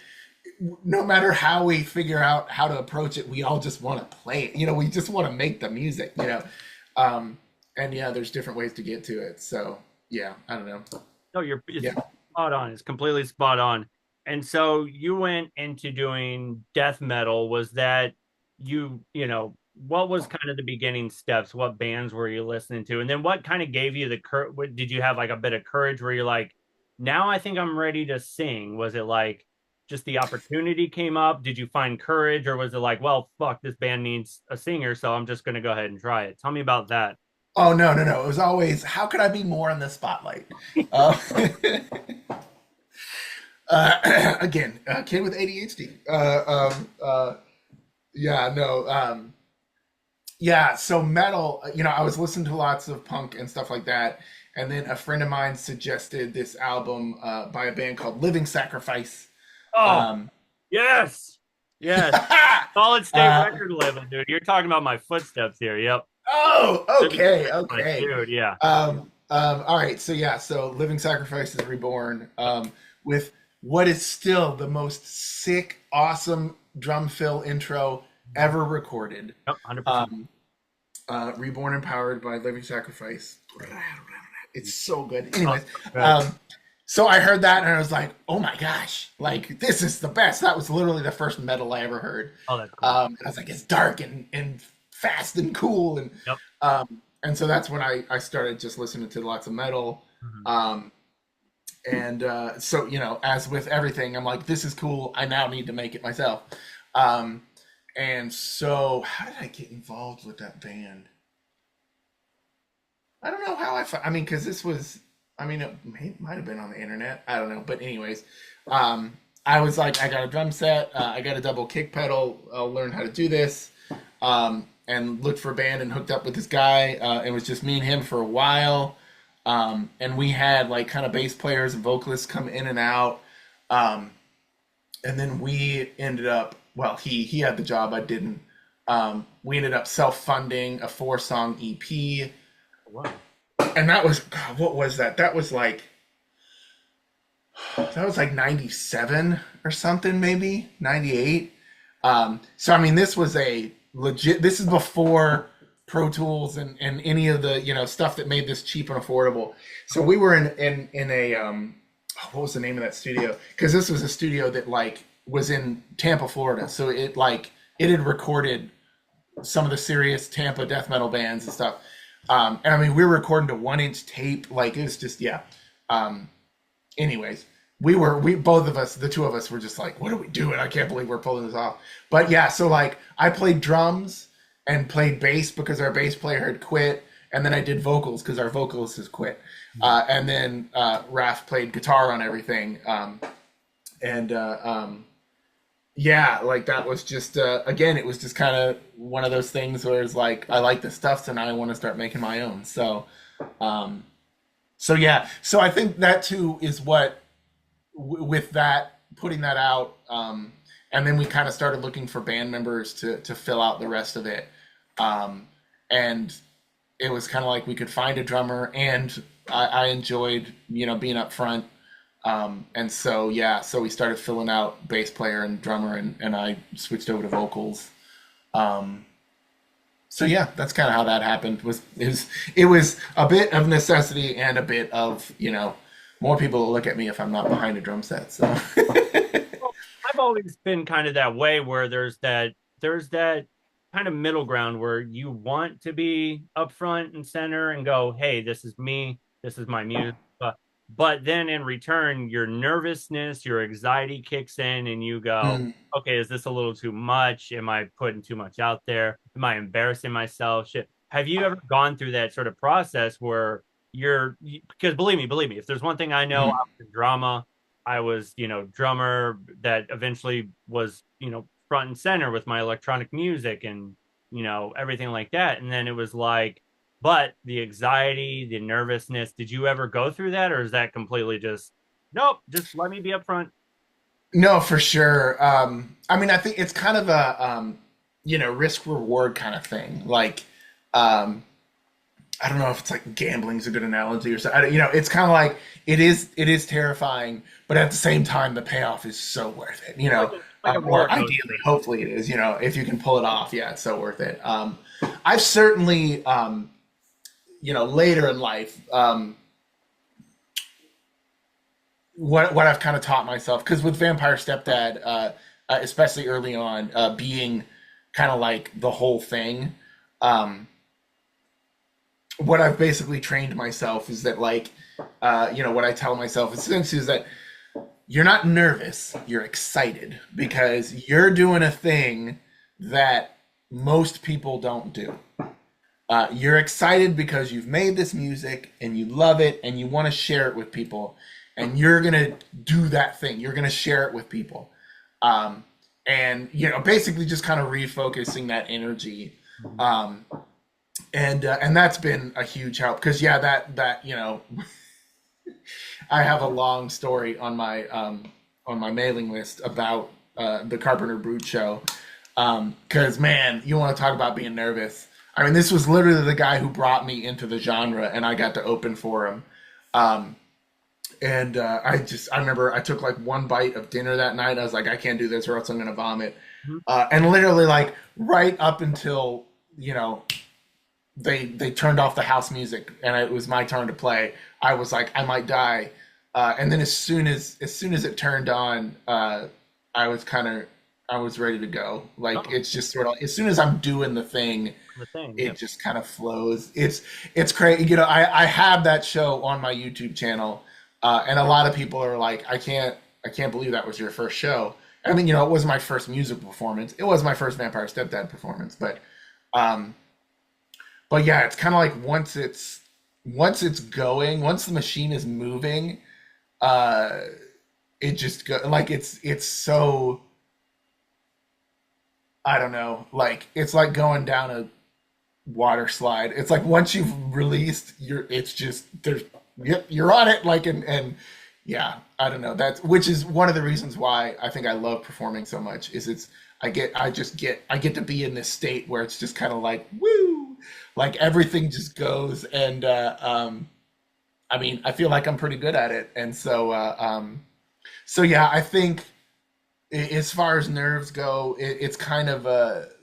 Speaker 2: no matter how we figure out how to approach it, we all just want to play it. We just want to make the music. And yeah, there's different ways to get to it. So yeah, I don't know.
Speaker 1: No, it's
Speaker 2: Yeah.
Speaker 1: spot on. It's completely spot on. And so you went into doing death metal. Was that what was kind of the beginning steps? What bands were you listening to? And then what kind of gave you the courage? Did you have like a bit of courage where you're like, now I think I'm ready to sing? Was it like just the opportunity came up? Did you find courage, or was it like, well, fuck, this band needs a singer, so I'm just going to go ahead and try it? Tell me about that.
Speaker 2: Oh, no, no, no. It was always, how could I be more in the spotlight? Uh, again, a kid with ADHD. Yeah, no. Yeah, so metal, I was listening to lots of punk and stuff like that. And then a friend of mine suggested this album by a band called Living Sacrifice.
Speaker 1: Oh,
Speaker 2: Um,
Speaker 1: yes. Yes. Solid state
Speaker 2: uh,
Speaker 1: record label, dude. You're talking about my footsteps here. Yep.
Speaker 2: oh,
Speaker 1: Living
Speaker 2: okay,
Speaker 1: Sacrifice,
Speaker 2: okay.
Speaker 1: dude. Yeah.
Speaker 2: All right, so yeah, so Living Sacrifice is reborn with what is still the most sick, awesome drum fill intro ever recorded.
Speaker 1: Yep. 100%.
Speaker 2: Um, Reborn and Powered by Living Sacrifice. It's so good.
Speaker 1: Oh,
Speaker 2: Anyways,
Speaker 1: good.
Speaker 2: um, so I heard that and I was like, oh my gosh, like this is the best. That was literally the first metal I ever heard.
Speaker 1: Oh, that's cool.
Speaker 2: I was like, it's dark and fast and cool,
Speaker 1: Yep.
Speaker 2: and so that's when I started just listening to lots of metal.
Speaker 1: Mhm.
Speaker 2: Um, and so as with everything, I'm like, this is cool. I now need to make it myself. Um, and so, how did I get involved with that band? I don't know how I mean, because this was, I mean, might have been on the internet. I don't know. But, anyways, I was like, I got a drum set, I got a double kick pedal, I'll learn how to do this. And looked for a band and hooked up with this guy. It was just me and him for a while. And we had like kind of bass players and vocalists come in and out. Um, and then we ended up, well, he had the job, I didn't. We ended up self-funding a 4-song EP.
Speaker 1: Wow.
Speaker 2: And that was, God, what was that? That was like 97 or something, maybe 98. So I mean, this was a legit, this is before Pro Tools and any of the stuff that made this cheap and affordable. So we were in a what was the name of that studio? Because this was a studio that like was in Tampa, Florida. So it had recorded some of the serious Tampa death metal bands and stuff. And I mean, we were recording to 1-inch tape. Like it was just, yeah. Um, Anyways, we both of us, the two of us were just like, what are we doing? I can't believe we're pulling this off. But yeah, so like I played drums and played bass because our bass player had quit, and then I did vocals because our vocalist has quit. And then Raph played guitar on everything. And yeah, like that was just again, it was just kind of one of those things where it's like I like this stuff, so now I want to start making my own. Um, so yeah, so I think that too is what with that putting that out, and then we kind of started looking for band members to fill out the rest of it, um, and it was kind of like we could find a drummer, and I enjoyed, being up front. And so yeah, so we started filling out bass player and drummer, and I switched over to vocals. Um, so yeah, that's kind of how that happened. It was a bit of necessity and a bit of, more people will look at me if I'm not behind a drum set. So
Speaker 1: Well, I've always been kind of that way where there's that kind of middle ground where you want to be up front and center and go, hey, this is me, this is my music. But then in return, your nervousness, your anxiety kicks in and you go,
Speaker 2: Mm,
Speaker 1: okay, is this a little too much? Am I putting too much out there? Am I embarrassing myself? Shit. Have you ever gone through that sort of process where because believe me, if there's one thing I know, I
Speaker 2: mm.
Speaker 1: was in drama. I was, drummer that eventually was, front and center with my electronic music and, everything like that. And then it was like, but the anxiety, the nervousness, did you ever go through that? Or is that completely just, nope, just let me be up front?
Speaker 2: No, for sure. I mean, I think it's kind of a, risk reward kind of thing. Like, um, I don't know if it's like gambling's a good analogy or so. It's kind of like it is terrifying, but at the same time, the payoff is so worth it.
Speaker 1: Like a roller
Speaker 2: Or
Speaker 1: coaster.
Speaker 2: ideally, hopefully, it is. If you can pull it off, yeah, it's so worth it. I've certainly, later in life, what I've kind of taught myself, because with Vampire Stepdad, especially early on, being kind of like the whole thing. Um, what I've basically trained myself is that, like, what I tell myself essentially is that you're not nervous, you're excited because you're doing a thing that most people don't do. You're excited because you've made this music and you love it and you want to share it with people, and you're gonna do that thing. You're gonna share it with people, um, and basically just kind of refocusing that energy. Um, and that's been a huge help because yeah, that I have a long story on my mailing list about the Carpenter Brute show. Because man, you want to talk about being nervous. I mean, this was literally the guy who brought me into the genre, and I got to open for him. Um, and I remember I took like one bite of dinner that night. I was like, I can't do this, or else I'm gonna vomit.
Speaker 1: Mhm.
Speaker 2: And literally, like right up until you know they turned off the house music and it was my turn to play, I was like, I might die. And then as soon as it turned on, I was kind of I was ready to go. Like
Speaker 1: Oh,
Speaker 2: it's just sort of as soon as I'm doing the thing,
Speaker 1: the thing, yeah.
Speaker 2: it just kind of flows. It's crazy. I have that show on my YouTube channel, and a lot of people are like, I can't believe that was your first show. I mean, it was my first music performance. It was my first Vampire Stepdad performance, um, but yeah, it's kind of like once it's going, once the machine is moving, uh, it just go like it's so I don't know, like it's like going down a water slide. It's like once you've released, it's just there's yep, you're on it. Like and yeah, I don't know. That's which is one of the reasons why I think I love performing so much. Is I get to be in this state where it's just kind of like woo, like everything just goes and I mean I feel like I'm pretty good at it, and so yeah, I think as far as nerves go, it's kind of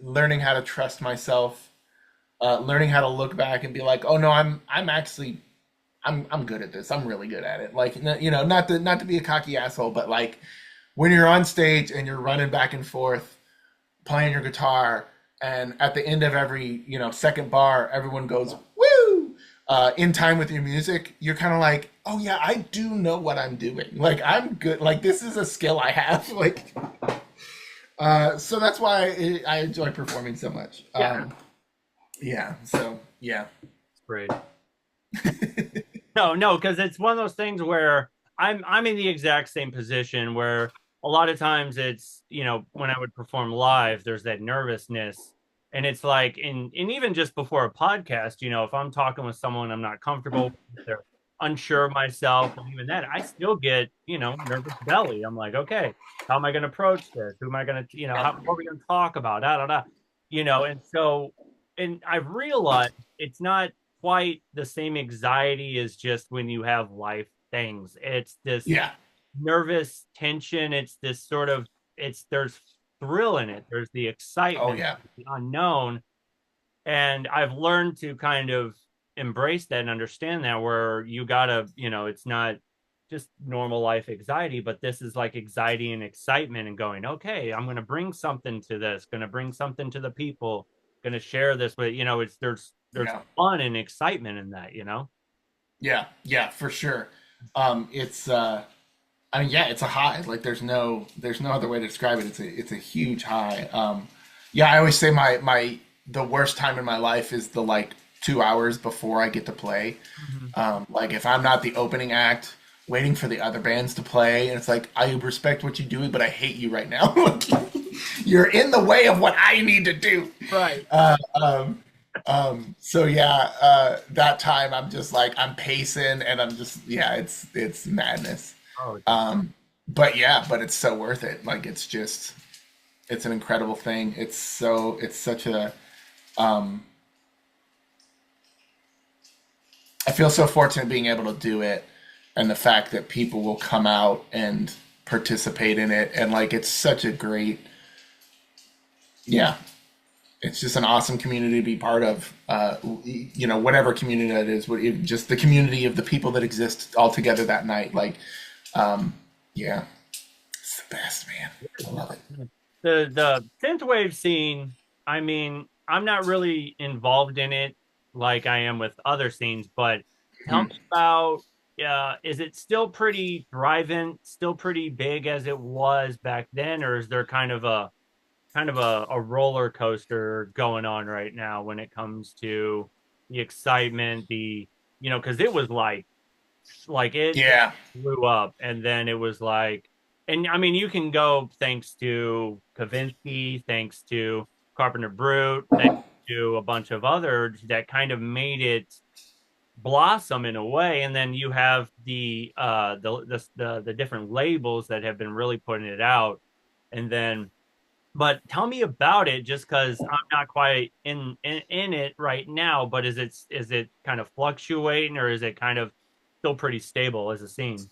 Speaker 2: learning how to trust myself, learning how to look back and be like, oh no, I'm actually I'm good at this. I'm really good at it. Like not to be a cocky asshole, but like when you're on stage and you're running back and forth playing your guitar, and at the end of every second bar, everyone goes woo in time with your music. You're kind of like, oh yeah, I do know what I'm doing. Like I'm good. Like this is a skill I have. Like so that's why I enjoy performing so much.
Speaker 1: Yeah,
Speaker 2: Yeah. So yeah.
Speaker 1: it's great. No, because it's one of those things where I'm in the exact same position where a lot of times it's, when I would perform live, there's that nervousness. And it's like and even just before a podcast, if I'm talking with someone I'm not comfortable with, they're unsure of myself, and even that, I still get, nervous belly. I'm like, okay, how am I gonna approach this? Who am I gonna, what are we gonna talk about? Da da da. And so and I've realized it's not. quite the same anxiety as just when you have life things. It's this
Speaker 2: Yeah.
Speaker 1: nervous tension. It's this sort of there's thrill in it. There's the
Speaker 2: Oh
Speaker 1: excitement,
Speaker 2: yeah.
Speaker 1: the unknown. And I've learned to kind of embrace that and understand that where you gotta, it's not just normal life anxiety, but this is like anxiety and excitement and going, okay, I'm gonna bring something to this, gonna bring something to the people, gonna share this with, it's there's
Speaker 2: Yeah.
Speaker 1: fun and excitement in that.
Speaker 2: Yeah. Yeah, for sure. It's I mean, yeah, it's a high. Like there's no other way to describe it. It's a huge high. Yeah, I always say my the worst time in my life is the like 2 hours before I get to play.
Speaker 1: Mhm.
Speaker 2: Like if I'm not the opening act, waiting for the other bands to play, and it's like I respect what you're doing, but I hate you right now. You're in the way of what I need to do.
Speaker 1: Right.
Speaker 2: Uh, um, so yeah, that time I'm just like I'm pacing, and I'm just yeah, it's madness.
Speaker 1: Oh,
Speaker 2: But yeah, but it's so worth it. Like it's an incredible thing. It's such a um I feel so fortunate being able to do it and the fact that people will come out and participate in it and like it's such a great yeah, it's just an awesome community to be part of. Whatever community that is, just the community of the people that exist all together that night. Like, um, yeah, it's the best, man. I love it.
Speaker 1: the synthwave scene, I mean, I'm not really involved in it like I am with other scenes, but tell
Speaker 2: Mhm.
Speaker 1: me about is it still pretty thriving, still pretty big as it was back then, or is there kind of a roller coaster going on right now when it comes to the excitement, because it was like it
Speaker 2: Yeah,
Speaker 1: blew up and then it was like, and I mean you can go thanks to Kavinsky, thanks to Carpenter Brute, thanks to a bunch of others that kind of made it blossom in a way, and then you have the different labels that have been really putting it out, and then but tell me about it just because I'm not quite in it right now, but is it kind of fluctuating or is it kind of still pretty stable as a scene?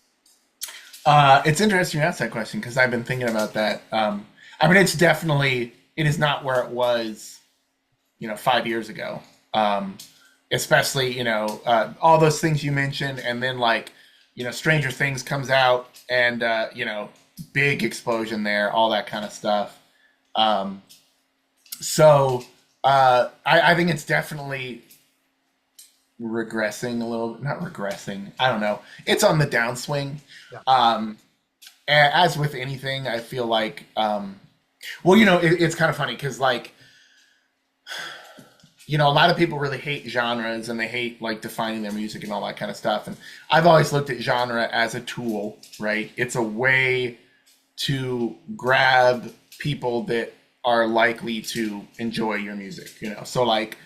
Speaker 2: it's interesting you asked that question because I've been thinking about that. I mean, it is not where it was, 5 years ago. Um, Especially all those things you mentioned, and then like Stranger Things comes out, and big explosion there, all that kind of stuff. Um, I think it's definitely regressing a little, not regressing. I don't know. It's on the downswing.
Speaker 1: Yeah.
Speaker 2: Um, as with anything, I feel like, well, it's kind of funny because like a lot of people really hate genres and they hate like defining their music and all that kind of stuff. And I've always looked at genre as a tool, right? It's a way to grab people that are likely to enjoy your music. So like,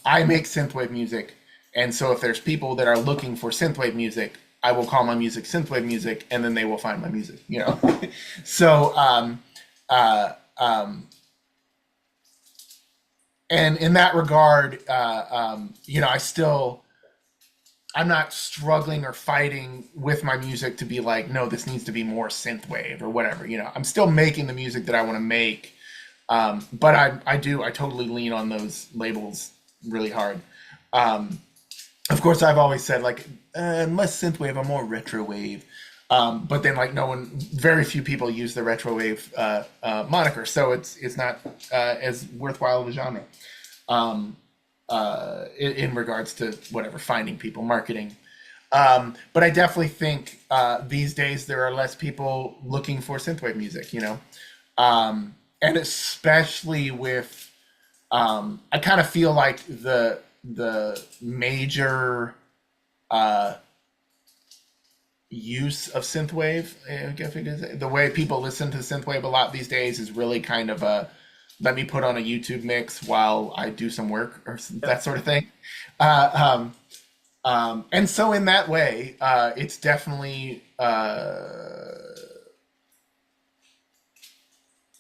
Speaker 2: I make synthwave music, and so if there's people that are looking for synthwave music, I will call my music synthwave music, and then they will find my music. So, uh, and in that regard, I'm not struggling or fighting with my music to be like, no, this needs to be more synthwave or whatever. I'm still making the music that I want to make, but I totally lean on those labels really hard. Um, of course, I've always said like, less synthwave, I'm more retrowave. But then like very few people use the retrowave moniker, so it's not as worthwhile of a genre in regards to whatever finding people, marketing. But I definitely think these days there are less people looking for synthwave music. And especially with I kind of feel like the major uh, use of synthwave, I guess it is, the way people listen to synthwave a lot these days is really kind of a let me put on a YouTube mix while I do some work or that sort of thing. Uh, and so in that way, it's definitely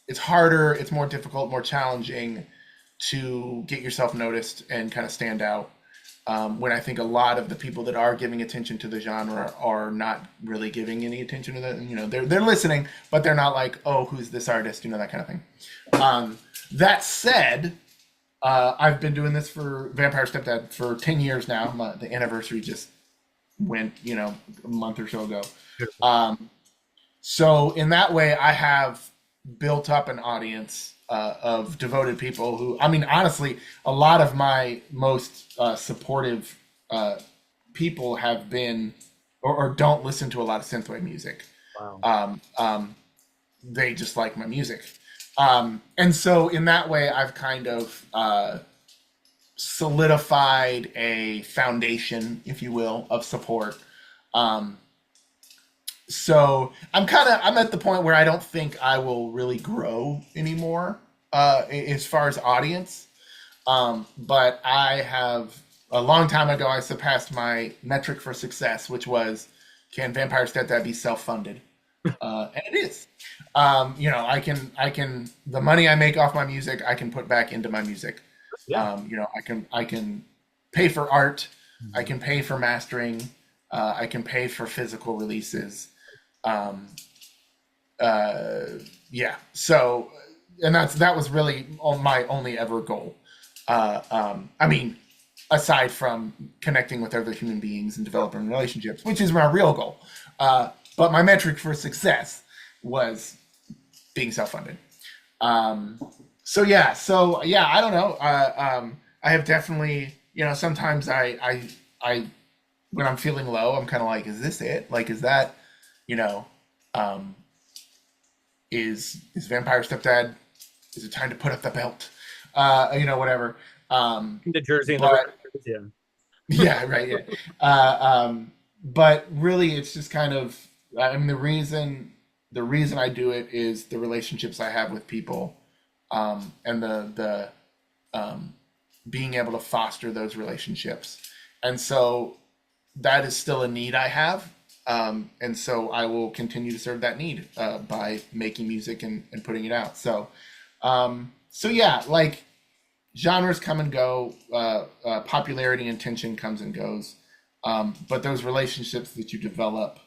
Speaker 2: it's harder, it's more difficult, more challenging to get yourself noticed and kind of stand out. when I think a lot of the people that are giving attention to the genre are not really giving any attention to that. You know, they're listening, but they're not like, oh, who's this artist? You know, that kind of thing. That said, I've been doing this for Vampire Stepdad for 10 years now. The anniversary just went, you know, a month or so ago. So in that way, I have built up an audience of devoted people who, I mean, honestly, a lot of my most supportive people have been or don't listen to a lot of synthwave music.
Speaker 1: Wow.
Speaker 2: They just like my music. And so in that way, I've kind of solidified a foundation, if you will, of support. So I'm at the point where I don't think I will really grow anymore as far as audience. But I have a long time ago I surpassed my metric for success, which was, can Vampire Stepdad be self-funded? And it is. You know, I can the money I make off my music I can put back into my music.
Speaker 1: Yeah.
Speaker 2: You know, I can pay for art, I can pay for mastering, I can pay for physical releases. Yeah. So, and that was really my only ever goal. I mean, aside from connecting with other human beings and developing relationships, which is my real goal. But my metric for success was being self-funded. So yeah, I don't know. I have definitely, you know, sometimes I when I'm feeling low, I'm kind of like, is this it? Like, is that, you know, is Vampire Stepdad? Is it time to put up the belt? You know, whatever.
Speaker 1: The jersey and
Speaker 2: But
Speaker 1: the
Speaker 2: yeah, right. Yeah. But really, it's just kind of. I mean, the reason I do it is the relationships I have with people, and the being able to foster those relationships, and so that is still a need I have, and so I will continue to serve that need by making music and putting it out. So, so yeah, like genres come and go, popularity and tension comes and goes, but those relationships that you develop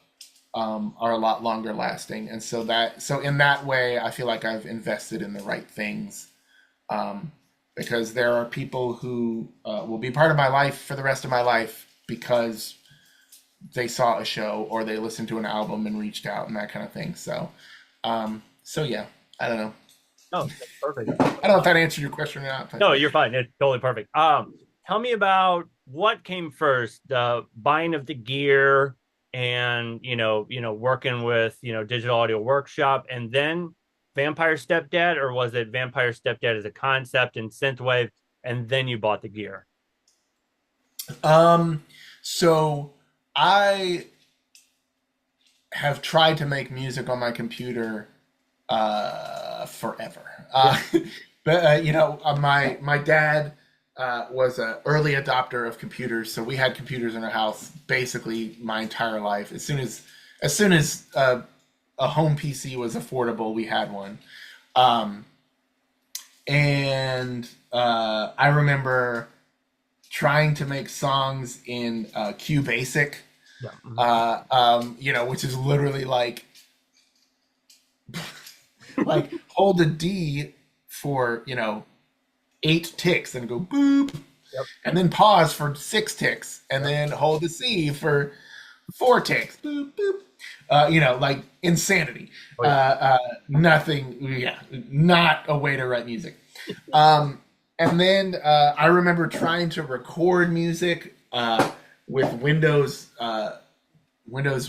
Speaker 2: are a lot longer lasting, and so in that way, I feel like I've invested in the right things, because there are people who will be part of my life for the rest of my life because they saw a show or they listened to an album and reached out and that kind of thing. So, so yeah, I don't know.
Speaker 1: No, that's perfect.
Speaker 2: I don't know if that answered your question or not. But...
Speaker 1: No, you're fine. It's totally perfect. Tell me about what came first, the buying of the gear and, working with, Digital Audio Workshop and then Vampire Stepdad, or was it Vampire Stepdad as a concept and synthwave and then you bought the gear?
Speaker 2: So I have tried to make music on my computer forever. But my dad was an early adopter of computers, so we had computers in our house basically my entire life. As soon as a home PC was affordable, we had one. And I remember trying to make songs in QBasic, which is literally like hold a D for 8 ticks and go boop, and then pause for 6 ticks, and then hold the C for 4 ticks, boop boop. Like insanity.
Speaker 1: Oh, yeah.
Speaker 2: Nothing. Not a way to write music. And then I remember trying to record music with Windows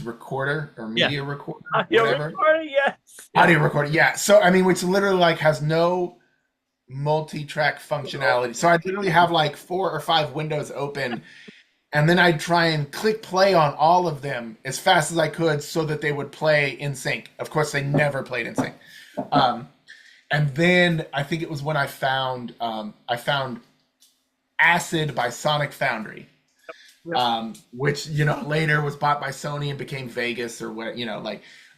Speaker 2: Recorder or Media Recorder, whatever.
Speaker 1: Yes.
Speaker 2: Audio recorder, yeah. So I mean, which literally like has no multi-track functionality. So I literally have like 4 or 5 windows open, and then I'd try and click play on all of them as fast as I could so that they would play in sync. Of course, they never played in sync. And then I think it was when I found Acid by Sonic Foundry, which later was bought by Sony and became Vegas or what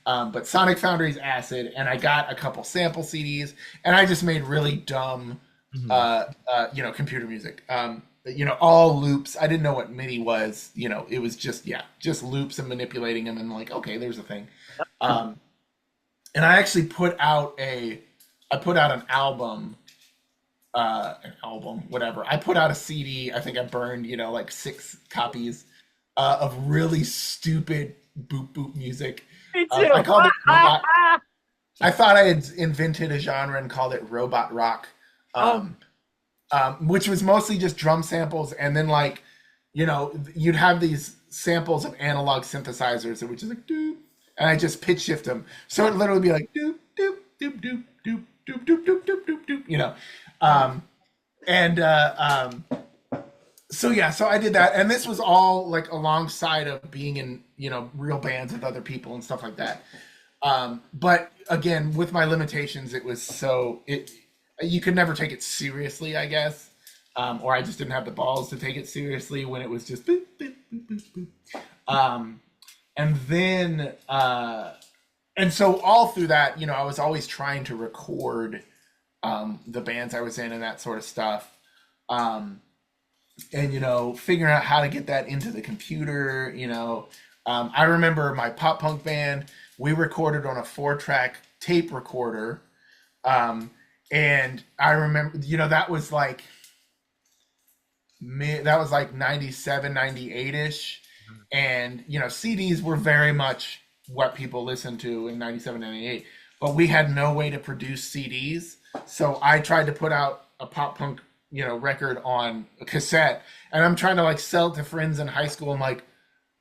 Speaker 2: but Sonic Foundry's Acid, and I got a couple sample CDs, and I just made really dumb computer music. all loops. I didn't know what MIDI was. It was just, yeah, just loops and manipulating them, and like, okay, there's a thing. Um, and I actually I put out an album, whatever. I put out a CD. I think I burned, like 6 copies of really stupid boop boop music.
Speaker 1: Me too.
Speaker 2: I called it robot. I thought I had invented a genre and called it robot rock,
Speaker 1: Oh,
Speaker 2: um, which was mostly just drum samples, and then like, you'd have these samples of analog synthesizers, which is like doop, and I just pitch shift them, so it literally be like doop doop doop doop doop doop doop doop doop doop doop. Um, and so yeah, so I did that, and this was all like alongside of being in real bands with other people and stuff like that. But again, with my limitations, it was you could never take it seriously, I guess, or I just didn't have the balls to take it seriously when it was just boop boop boop boop boop. And then and so all through that, I was always trying to record the bands I was in and that sort of stuff. And figuring out how to get that into the computer. I remember my pop punk band, we recorded on a 4-track tape recorder. And I remember, that was like 97, 98-ish. And CDs were very much what people listened to in 97, 98, but we had no way to produce CDs. So I tried to put out a pop punk record on a cassette, and I'm trying to like sell it to friends in high school. I'm like,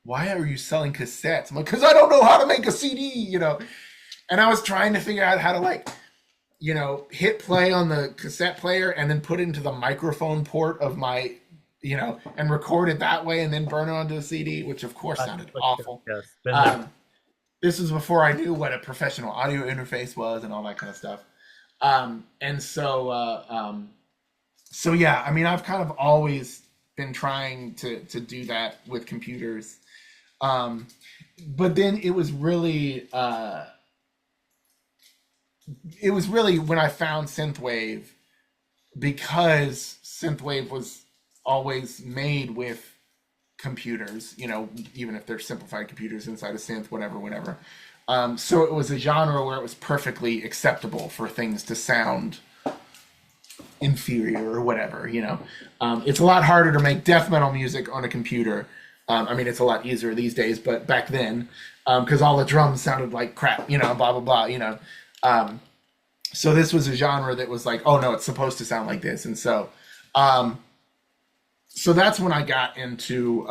Speaker 2: why are you selling cassettes? I'm like, because I don't know how to make a CD. And I was trying to figure out how to like hit play on the cassette player and then put it into the microphone port of my and record it that way and then burn it onto a CD, which of course sounded awful.
Speaker 1: yes.
Speaker 2: This was before I knew what a professional audio interface was and all that kind of stuff. And so yeah, I mean, I've kind of always been trying to do that with computers. But then it was really when I found synthwave, because synthwave was always made with computers, even if they're simplified computers inside a synth, whatever, whatever. So it was a genre where it was perfectly acceptable for things to sound inferior or whatever. It's a lot harder to make death metal music on a computer. I mean, it's a lot easier these days, but back then, because all the drums sounded like crap, blah blah blah. So this was a genre that was like, oh no, it's supposed to sound like this, and so that's when I got into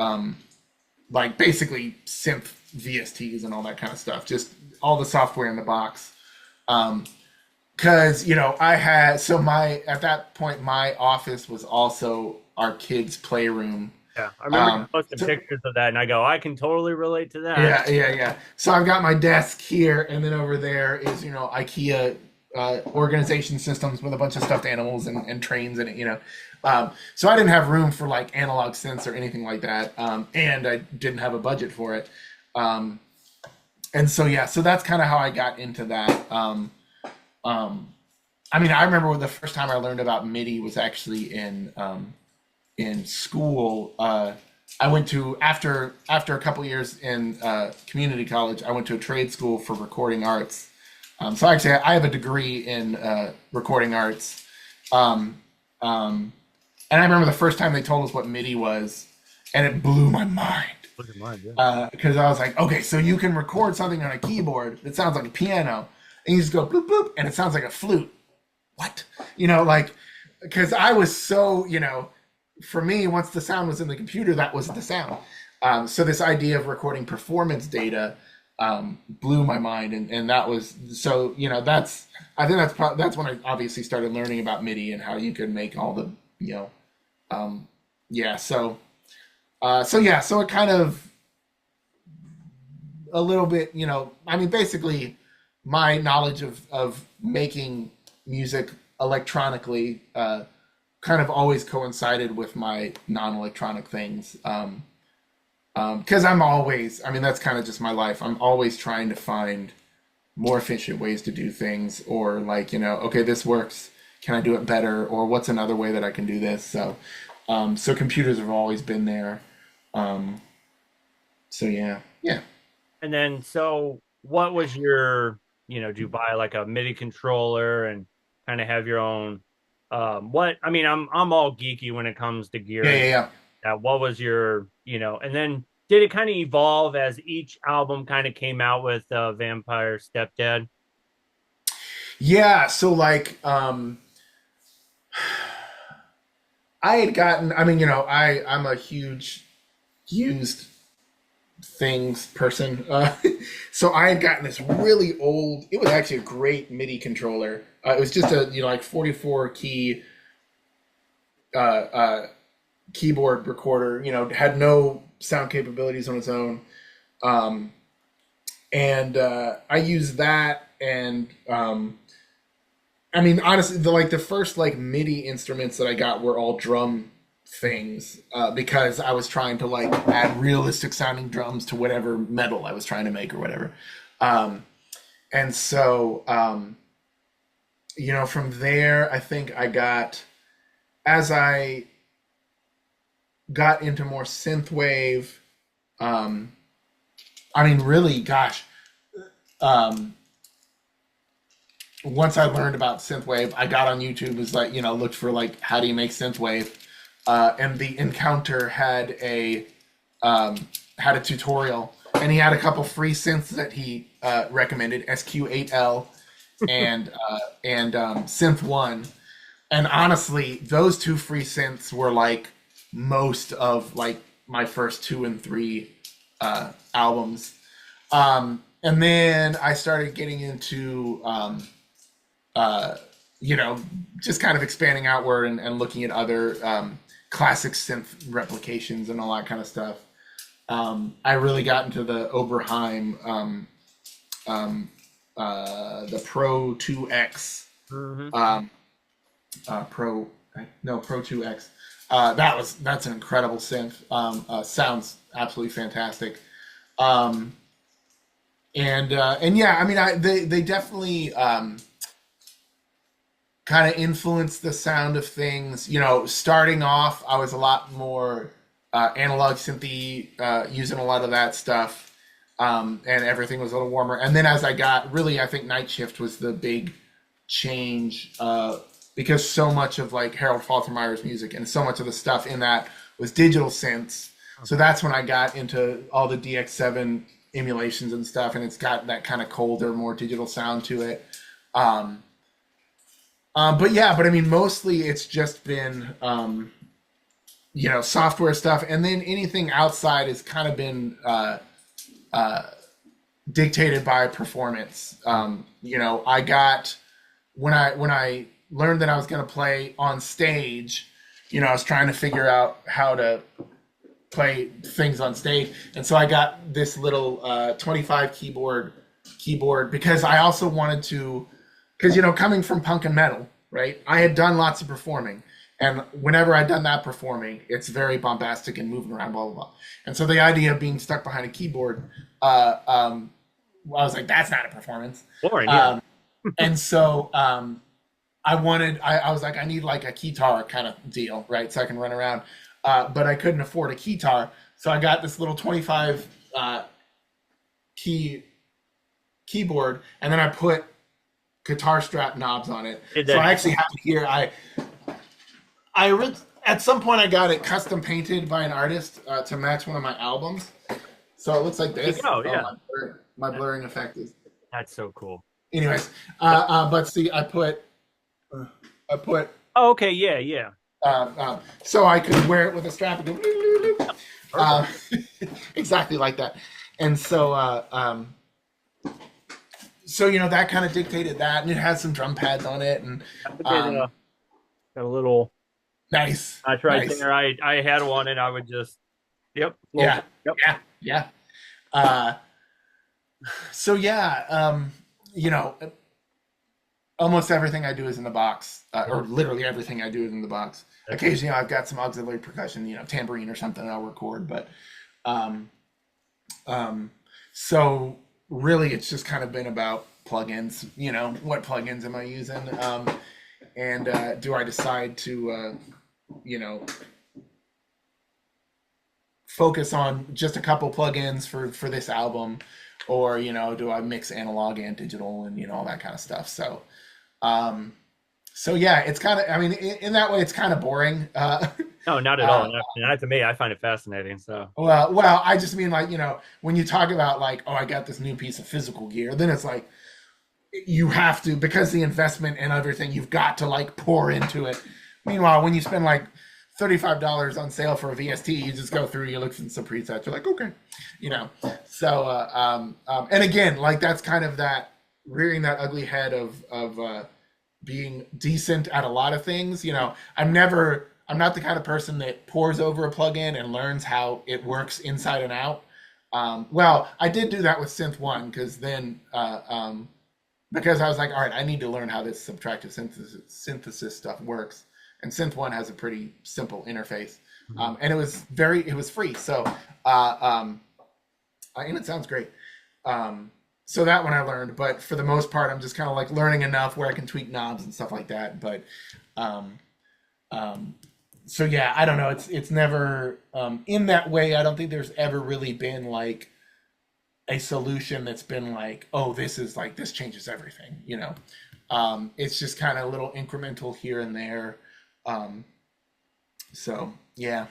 Speaker 2: like basically synth VSTs and all that kind of stuff, just all the software in the box. Because I had at that point my office was also our kids' playroom.
Speaker 1: Yeah, I remember posting pictures of that, and I go, I can totally relate to that.
Speaker 2: Yeah. So I've got my desk here, and then over there is IKEA organization systems with a bunch of stuffed animals and trains in it. So I didn't have room for like analog synths or anything like that, and I didn't have a budget for it. And so yeah, so that's kind of how I got into that. I mean, I remember the first time I learned about MIDI was actually in school. I went to after a couple years in community college. I went to a trade school for recording arts. So actually, I have a degree in recording arts. And I remember the first time they told us what MIDI was, and it blew my mind. Because I was like, okay, so you can record something on a keyboard that sounds like a piano, and you just go bloop bloop, and it sounds like a flute. What? Because I was so, for me, once the sound was in the computer, that was the sound. So this idea of recording performance data blew my mind, and that was so. I think that's when I obviously started learning about MIDI and how you could make all the So it kind of a little bit, I mean, basically my knowledge of making music electronically kind of always coincided with my non-electronic things. Because that's kind of just my life. I'm always trying to find more efficient ways to do things, or like, okay, this works. Can I do it better? Or what's another way that I can do this? So, So computers have always been there. Um, so yeah, yeah.
Speaker 1: And then, so what was your, do you buy like a MIDI controller and kind of have your own, what, I mean, I'm all geeky when it comes to gear
Speaker 2: Yeah,
Speaker 1: and
Speaker 2: yeah, yeah.
Speaker 1: what was your, and then did it kind of evolve as each album kind of came out with Vampire Stepdad?
Speaker 2: Yeah, so like I had gotten, I mean, I'm a huge used things person. So I had gotten this really old, it was actually a great MIDI controller. It was just a, like 44 key uh, uh, keyboard recorder, had no sound capabilities on its own. Um, and I used that, and I mean, honestly, the first like MIDI instruments that I got were all drum things, because I was trying to like add realistic sounding drums to whatever metal I was trying to make or whatever. Um, and so, from there, I think as I got into more synthwave, um, I mean, really, gosh, um, once I learned about synthwave, I got on YouTube, was like, looked for like how do you make synthwave, and the Encounter had a tutorial, and he had a couple free synths that he recommended, SQ8L and Synth One, and honestly, those two free synths were like most of like my first two and three albums, and then I started getting into uh, just kind of expanding outward and looking at other classic synth replications and all that kind of stuff. I really got into the Oberheim, the Pro 2X,
Speaker 1: Mm-hmm.
Speaker 2: um, Pro, no, Pro 2X. That's an incredible synth. Sounds absolutely fantastic. Um, and yeah, I mean, they definitely kind of influenced the sound of things. Starting off, I was a lot more analog synthy, using a lot of that stuff, and everything was a little warmer. And then as I got really, I think Night Shift was the big change, because so much of like Harold Faltermeyer's music and so much of the stuff in that was digital synths. So that's when I got into all the DX7 emulations and stuff, and it's got that kind of colder, more digital sound to it. Um, but yeah, but I mean, mostly it's just been, software stuff, and then anything outside has kind of been uh, dictated by performance. I got when I learned that I was going to play on stage. I was trying to figure out how to play things on stage, and so I got this little 25 keyboard because I also wanted to, because coming from punk and metal, right, I had done lots of performing, and whenever I'd done that performing, it's very bombastic and moving around, blah blah blah. And so the idea of being stuck behind a keyboard, I was like, that's not a performance.
Speaker 1: Boring, yeah.
Speaker 2: And so I was like, I need like a keytar kind of deal, right, so I can run around. But I couldn't afford a keytar, so I got this little 25 keyboard, and then I put guitar strap knobs on it. So I actually have it here. At some point I got it custom painted by an artist to match one of my albums. So it looks like this.
Speaker 1: Oh, yeah.
Speaker 2: My blurring effect is.
Speaker 1: That's so cool.
Speaker 2: Anyways, but see, I put.
Speaker 1: Oh, okay, yeah, yeah.
Speaker 2: So I could wear it with a strap and go. Exactly like that. And so, that kind of dictated that, and it has some drum pads on it, and
Speaker 1: Got a little
Speaker 2: nice.
Speaker 1: notch right
Speaker 2: Nice.
Speaker 1: there. I had one, and I would just, yep,
Speaker 2: Yeah,
Speaker 1: yep.
Speaker 2: yeah. Uh, so yeah, almost everything I do is in the box, or literally everything I do is in the box. Occasionally, I've got some auxiliary percussion, tambourine or something I'll record, but um, so really, it's just kind of been about plugins. What plugins am I using, and do I decide to, focus on just a couple plugins for this album, or do I mix analog and digital and all that kind of stuff. Um, so yeah, it's kind of, I mean, in that way, it's kind of boring.
Speaker 1: No, not at all.
Speaker 2: Uh,
Speaker 1: Not to me. I find it fascinating. So
Speaker 2: well, I just mean like, when you talk about like, oh, I got this new piece of physical gear, then it's like you have to, because the investment and everything, you've got to like pour into it. Meanwhile, when you spend like $35 on sale for a VST, you just go through, you look at some presets, you're like, okay, So, and again, like that's kind of that rearing that ugly head of being decent at a lot of things. I'm not the kind of person that pores over a plugin and learns how it works inside and out. Well, I did do that with Synth One because I was like, all right, I need to learn how this subtractive synthesis stuff works. And Synth One has a pretty simple interface, and it was free. So, and it sounds great. So that one I learned, but for the most part, I'm just kind of like learning enough where I can tweak knobs and stuff like that. But, so yeah, I don't know. It's never in that way. I don't think there's ever really been like a solution that's been like, oh, this changes everything. It's just kind of a little incremental here and there. So yeah,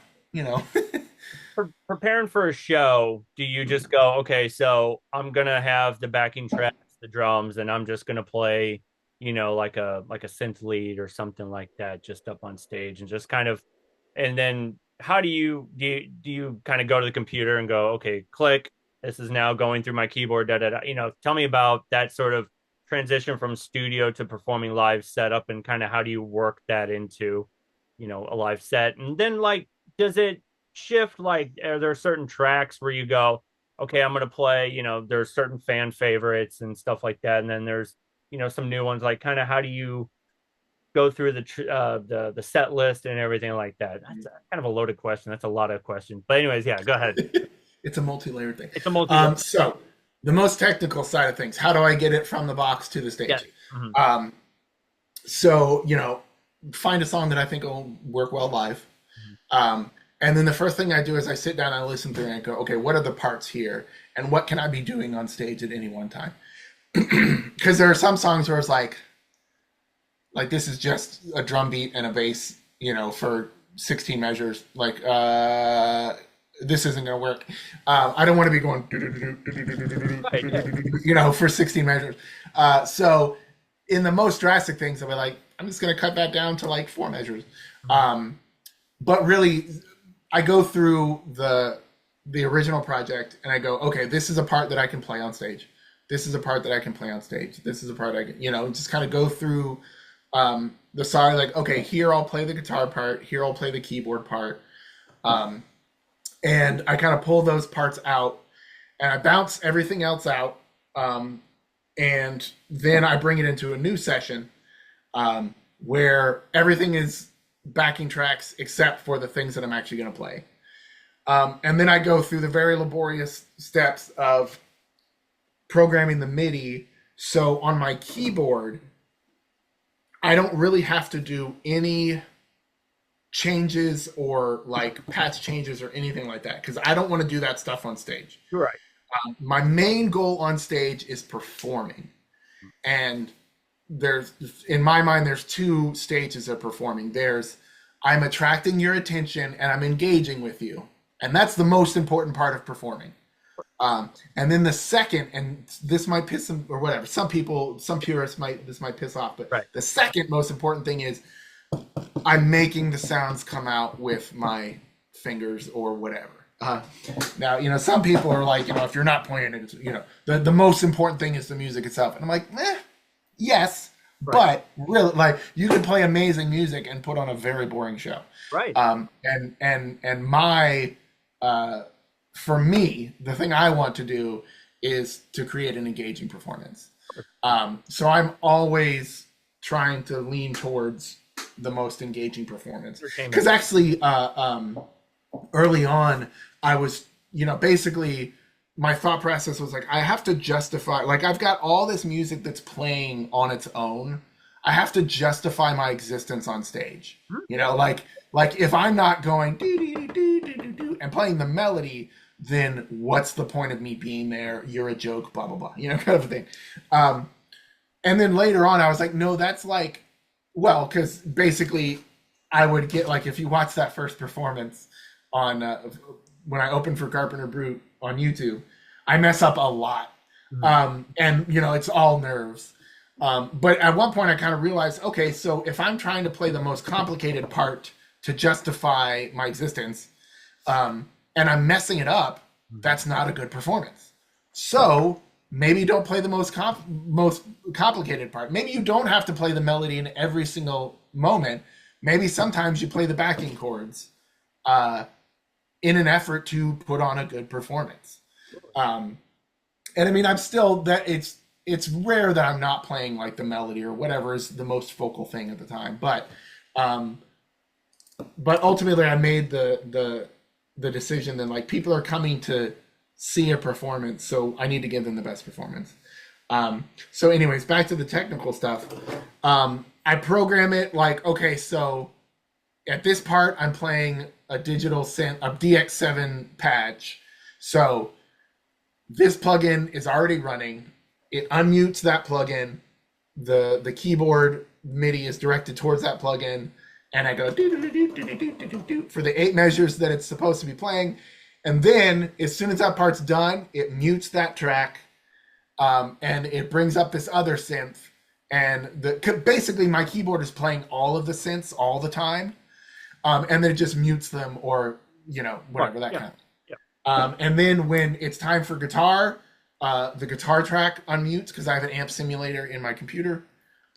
Speaker 1: preparing for a show, do you just go, okay, so I'm gonna have the backing tracks, the drums, and I'm just gonna play, like a synth lead or something like that, just up on stage and just kind of, and then how do you kind of go to the computer and go, okay, click, this is now going through my keyboard, da da da. Tell me about that sort of transition from studio to performing live setup, and kind of how do you work that into, a live set, and then like, does it shift? Like, are there certain tracks where you go, okay, I'm gonna play, there's certain fan favorites and stuff like that, and then there's some new ones. Like, kind of how do you go through the set list and everything like that? That's kind of a loaded question. That's a lot of questions, but anyways, yeah, go ahead.
Speaker 2: It's a multi-layered thing.
Speaker 1: It's a multi.
Speaker 2: So the most technical side of things, how do I get it from the box to the stage?
Speaker 1: Yeah. Mm-hmm.
Speaker 2: So find a song that I think will work well live. And then the first thing I do is I sit down and I listen through and I go, okay, what are the parts here? And what can I be doing on stage at any one time? Because there are some songs where it's like this is just a drum beat and a bass, for 16 measures. Like, this isn't going to work. I don't want to be going, for 16 measures. So in the most drastic things, I'll be like, I'm just going to cut that down to like 4 measures. But really, I go through the original project and I go, okay, this is a part that I can play on stage. This is a part that I can play on stage. This is a part I can, just kind of go through the song. Like, okay, here I'll play the guitar part. Here I'll play the keyboard part. And I kind of pull those parts out and I bounce everything else out. And then I bring it into a new session where everything is backing tracks except for the things that I'm actually going to play. And then I go through the very laborious steps of programming the MIDI. So on my keyboard, I don't really have to do any changes or like patch changes or anything like that, because I don't want to do that stuff on stage.
Speaker 1: Right.
Speaker 2: My main goal on stage is performing. And in my mind, there's 2 stages of performing. There's, I'm attracting your attention and I'm engaging with you. And that's the most important part of performing. And then the second, and this might piss them or whatever, some purists this might piss off, but right. The second most important thing is I'm making the sounds come out with my fingers or whatever. Now, some people are like, if you're not playing it, the most important thing is the music itself. And I'm like, yes, right. But really, like, you can play amazing music and put on a very boring show.
Speaker 1: Right.
Speaker 2: And my, for me, the thing I want to do is to create an engaging performance. So I'm always trying to lean towards the most engaging performance. Because actually, early on, I was, basically my thought process was like, I have to justify, like, I've got all this music that's playing on its own. I have to justify my existence on stage. Like if I'm not going, and playing the melody, then what's the point of me being there? You're a joke, blah blah blah, kind of a thing. And then later on, I was like, no, that's like, well, because basically, I would get like if you watch that first performance on when I opened for Carpenter Brute on YouTube, I mess up a lot, and it's all nerves. But at one point, I kind of realized, okay, so if I'm trying to play the most complicated part to justify my existence, and I'm messing it up, that's not a good performance. So maybe don't play the most complicated part. Maybe you don't have to play the melody in every single moment. Maybe sometimes you play the backing chords in an effort to put on a good performance. And I mean, I'm still that it's rare that I'm not playing like the melody or whatever is the most focal thing at the time. But ultimately, I made the decision that like people are coming to see a performance, so I need to give them the best performance. So anyways, back to the technical stuff. I program it like, okay, so at this part, I'm playing a digital synth, a DX7 patch. So this plugin is already running. It unmutes that plugin. The keyboard MIDI is directed towards that plugin. And I go for the 8 measures that it's supposed to be playing. And then as soon as that part's done, it mutes that track. And it brings up this other synth. And basically my keyboard is playing all of the synths all the time. And then it just mutes them or, whatever, that kind of. And then when it's time for guitar, the guitar track unmutes because I have an amp simulator in my computer.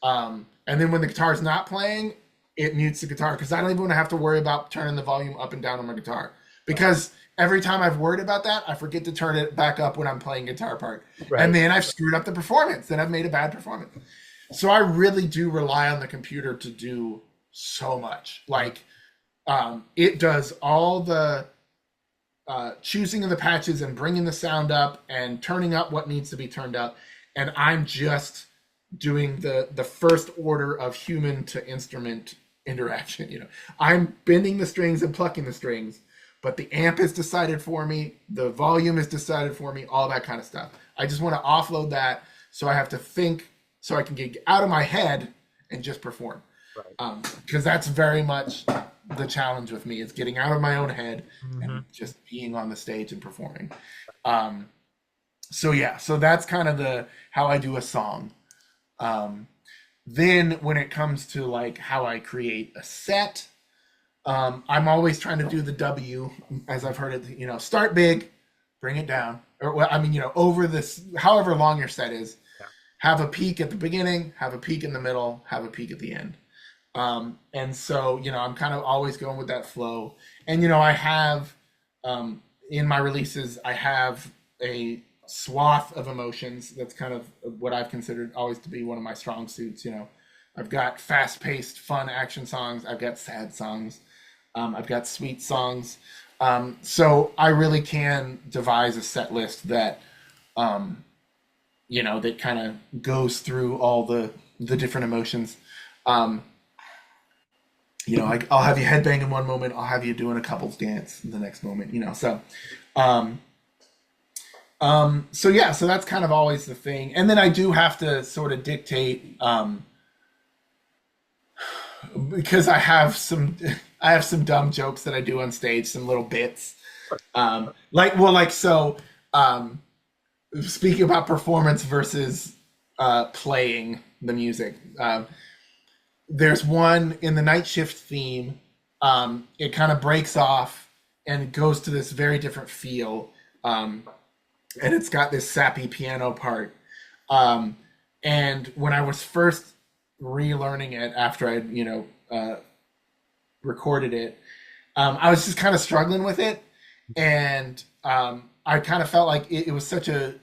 Speaker 2: And then when the guitar is not playing, it mutes the guitar because I don't even have to worry about turning the volume up and down on my guitar. Because every time I've worried about that, I forget to turn it back up when I'm playing guitar part. Right. And then I've screwed up the performance. Then I've made a bad performance. So I really do rely on the computer to do so much. Like, it does all the choosing of the patches and bringing the sound up and turning up what needs to be turned up. And I'm just doing the first order of human to instrument interaction. I'm bending the strings and plucking the strings, but the amp is decided for me. The volume is decided for me, all that kind of stuff. I just want to offload that. So I have to think so I can get out of my head and just perform. Right. Because that's very much the challenge with me. It's getting out of my own head and just being on the stage and performing. So that's kind of how I do a song. Then when it comes to like how I create a set, I'm always trying to do the W, as I've heard it, start big, bring it down. Or over this, however long your set is, have a peak at the beginning, have a peak in the middle, have a peak at the end. And so, I'm kind of always going with that flow. And, I have, in my releases, I have a swath of emotions. That's kind of what I've considered always to be one of my strong suits. I've got fast-paced, fun action songs. I've got sad songs. I've got sweet songs. So I really can devise a set list that, that kind of goes through all the different emotions. I'll have you headbang in one moment. I'll have you doing a couples dance in the next moment. So that's kind of always the thing. And then I do have to sort of dictate, because I have some dumb jokes that I do on stage, some little bits. Speaking about performance versus playing the music, there's one in the Night Shift theme. It kind of breaks off and goes to this very different feel. And it's got this sappy piano part. And when I was first relearning it after I, recorded it, I was just kind of struggling with it. And I kind of felt like it was such a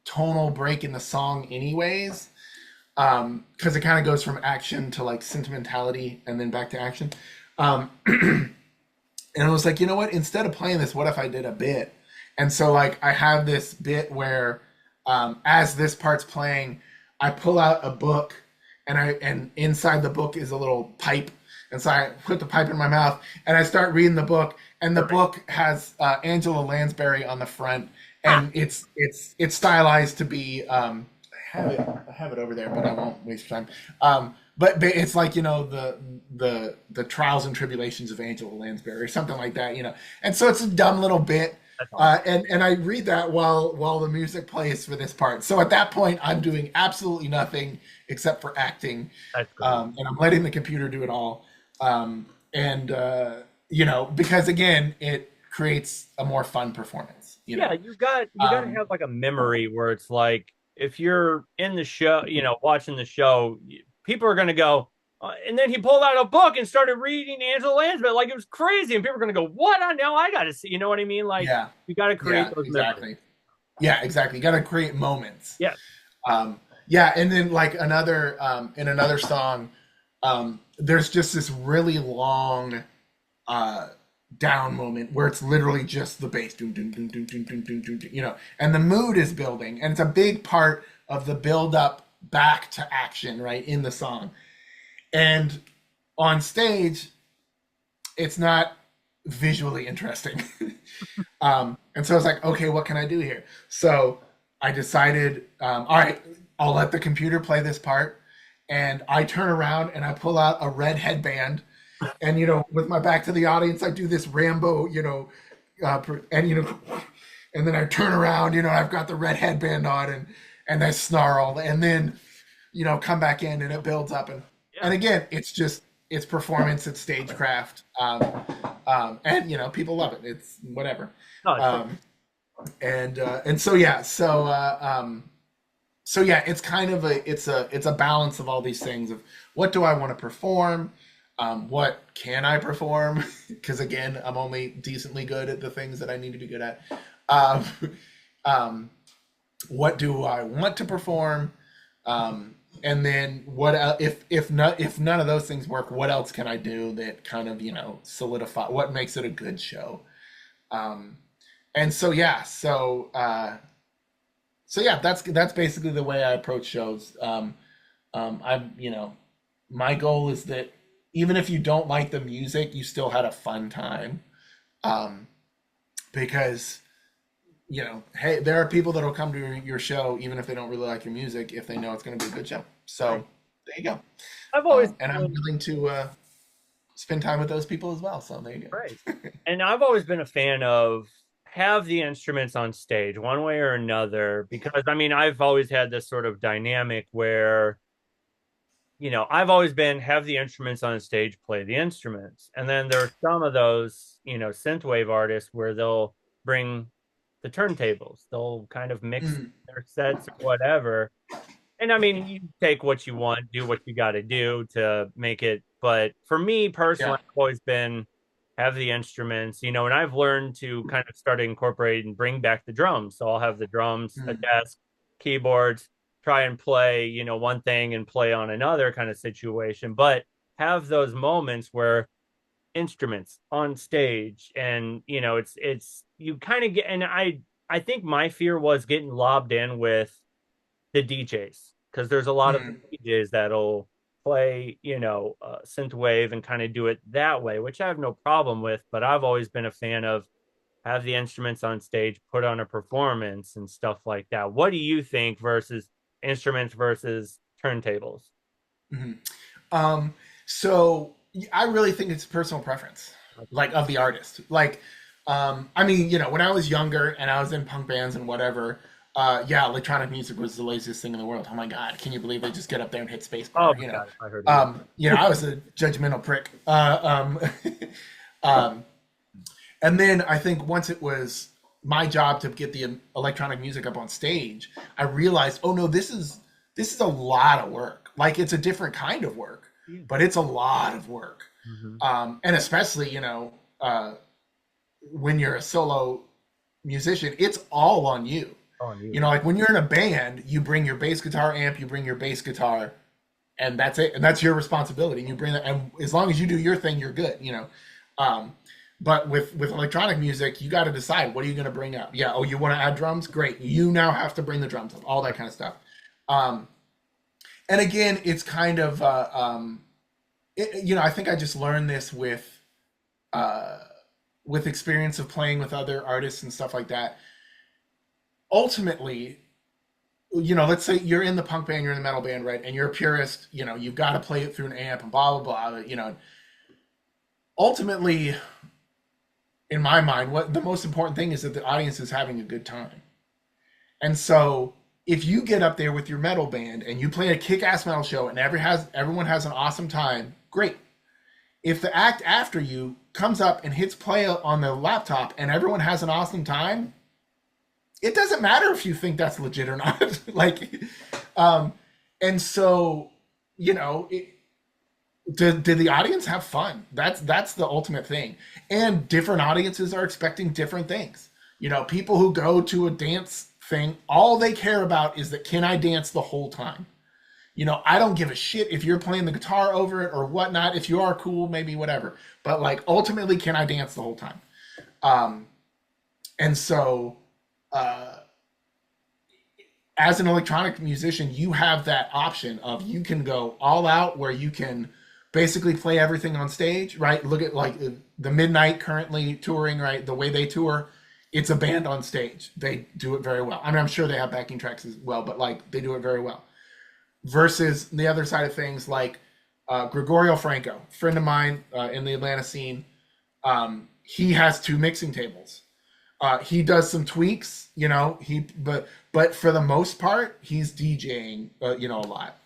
Speaker 2: tonal break in the song anyways, because it kind of goes from action to like sentimentality and then back to action. And I was like, you know what? Instead of playing this, what if I did a bit? And so like I have this bit where as this part's playing, I pull out a book and inside the book is a little pipe, And so I put the pipe in my mouth and I start reading the book. And the book has Angela Lansbury on the front, and it's stylized to be. I have it over there, but I won't waste time. But it's like, the trials and tribulations of Angela Lansbury or something like that, And so it's a dumb little bit.
Speaker 1: That's awesome.
Speaker 2: And I read that while the music plays for this part. So at that point, I'm doing absolutely nothing except for acting,
Speaker 1: That's great.
Speaker 2: and I'm letting the computer do it all. And because again, it creates a more fun performance.
Speaker 1: Yeah, you got to have like a memory where it's like if you're in the show, watching the show, people are going to go, and then he pulled out a book and started reading Angela Lansbury like it was crazy, and people are going to go, "What? I know, I got to see." You know what I mean? Like
Speaker 2: Yeah,
Speaker 1: you got to create
Speaker 2: yeah,
Speaker 1: those memories.
Speaker 2: exactly. Yeah, exactly. You got to create moments.
Speaker 1: Yes.
Speaker 2: Yeah, and then like in another song, there's just this really long uh, down moment where it's literally just the bass, doom, doom, doom, doom, doom, doom, doom, doom, doom, and the mood is building, and it's a big part of the build up back to action, right, in the song. And on stage, it's not visually interesting. And so I was like, okay, what can I do here? So I decided, all right, I'll let the computer play this part. And I turn around and I pull out a red headband. And, with my back to the audience, I do this Rambo, and, and then I turn around, I've got the red headband on, and I snarl. And then, come back in and it builds up. And
Speaker 1: Yeah.
Speaker 2: again, it's performance, it's stagecraft. And, people love it. It's whatever.
Speaker 1: No, it's great.
Speaker 2: Um, and so yeah, so yeah, it's kind of it's a balance of all these things of what do I want to perform, what can I perform, because again, I'm only decently good at the things that I need to be good at. Um, um, what do I want to perform, and then if none of those things work, what else can I do that kind of solidify what makes it a good show. Um, and so yeah, so yeah, that's basically the way I approach shows. I'm my goal is that even if you don't like the music, you still had a fun time, um, because hey, there are people that will come to your show even if they don't really like your music if they know it's going to be a good show.
Speaker 1: Right.
Speaker 2: So there you go.
Speaker 1: I've always
Speaker 2: And I'm willing to spend time with those people as well. So there you
Speaker 1: Right.
Speaker 2: go.
Speaker 1: And I've always been a fan of have the instruments on stage one way or another because I mean I've always had this sort of dynamic where I've always been have the instruments on stage, play the instruments. And then there are some of those, synthwave artists where they'll bring the turntables. They'll kind of mix
Speaker 2: Mm,
Speaker 1: their sets or whatever. And I mean, you take what you want, do what you got to do to make it. But for me
Speaker 2: yeah.
Speaker 1: personally, I've always been have the instruments, and I've learned to kind of start to incorporate and bring back the drums. So I'll have the drums, a
Speaker 2: Mm,
Speaker 1: desk, keyboards, try and play, one thing and play on another kind of situation. But have those moments where instruments on stage and it's you kind of get and I think my fear was getting lobbed in with the DJs because there's a lot of
Speaker 2: mm,
Speaker 1: DJs that'll play, synth wave and kind of do it that way, which I have no problem with. But I've always been a fan of have the instruments on stage, put on a performance and stuff like that. What do you think versus instruments versus turntables?
Speaker 2: mhm. Um, so I really think it's personal preference, like of the artist. Like, I mean, when I was younger and I was in punk bands and whatever, yeah, electronic music was the laziest thing in the world. Oh my God, can you believe they just get up there and hit
Speaker 1: Oh
Speaker 2: spacebar?
Speaker 1: my god, I heard of it.
Speaker 2: I was a judgmental prick. Um, and then I think once it was my job to get the electronic music up on stage, I realized, oh no, this is a lot of work. Like it's a different kind of work,
Speaker 1: Yeah.
Speaker 2: but it's a lot of work.
Speaker 1: Mhm.
Speaker 2: And especially, when you're a solo musician, it's all on you.
Speaker 1: On you.
Speaker 2: Like when you're in a band, you bring your bass guitar amp, you bring your bass guitar, and that's it. And that's your responsibility. And you bring that, and as long as you do your thing, you're good. Um, but with electronic music, you got to decide what are you going to bring up. Yeah, oh, you want to add drums? Great. You now have to bring the drums up, all that kind of stuff. Um, and again, it's kind of I think I just learned this uh, with experience of playing with other artists and stuff like that. Ultimately, let's say you're in the punk band, you're in the metal band, right? And you're a purist, you've got to play it through an amp and blah, blah, blah, Ultimately, in my mind, what the most important thing is that the audience is having a good time. And so if you get up there with your metal band and you play a kick-ass metal show and everyone has an awesome time, great. If the act after you comes up and hits play on the laptop and everyone has an awesome time, it doesn't matter if you think that's legit or not. And so, did the audience have fun? That's the ultimate thing. And different audiences are expecting different things. People who go to a dance thing, all they care about is that, can I dance the whole time? I don't give a shit if you're playing the guitar over it or whatnot. If you are, cool, maybe whatever. But ultimately, can I dance the whole time? And so, as an electronic musician, you have that option of, you can go all out where you can basically play everything on stage, right? Look at the Midnight currently touring, right? The way they tour, it's a band on stage. They do it very well. I mean, I'm sure they have backing tracks as well, but they do it very well. Versus the other side of things, Gregorio Franco, friend of mine in the Atlanta scene, he has 2 mixing tables. He does some tweaks, but for the most part, he's DJing, a lot.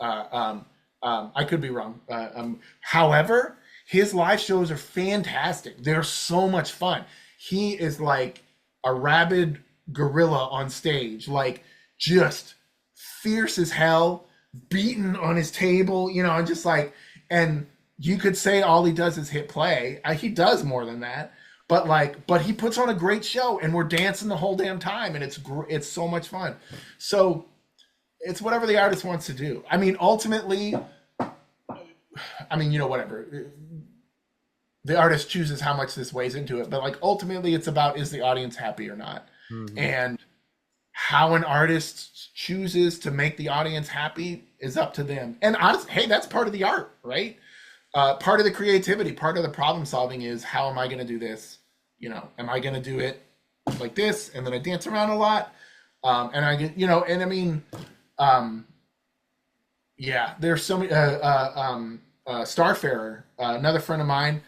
Speaker 2: I could be wrong. However, his live shows are fantastic. They're so much fun. He is like a rabid gorilla on stage, just fierce as hell, beating on his table, and just and you could say all he does is hit play. He does more than that. But he puts on a great show, and we're dancing the whole damn time, and it's so much fun. So it's whatever the artist wants to do. I mean, ultimately, whatever. The artist chooses how much this weighs into it, but ultimately it's about, is the audience happy or not? Mm-hmm. And how an artist chooses to make the audience happy is up to them. And honestly, hey, that's part of the art, right? Part of the creativity, part of the problem solving is, how am I going to do this? Am I going to do it like this? And then I dance around a lot. And I get, and I mean, there's so many, Starfarer, another friend of mine.